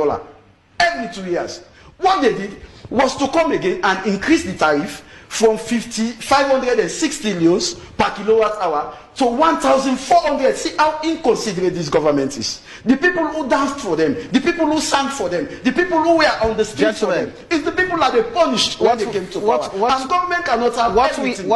every 2 years. What they did was to come again and increase the tariff from 560 leons per kilowatt hour to 1,400. See how inconsiderate this government is. The people who danced for them, the people who sang for them, the people who were on the streets for them, it's the people that they punished when they came to power. And government cannot have everything.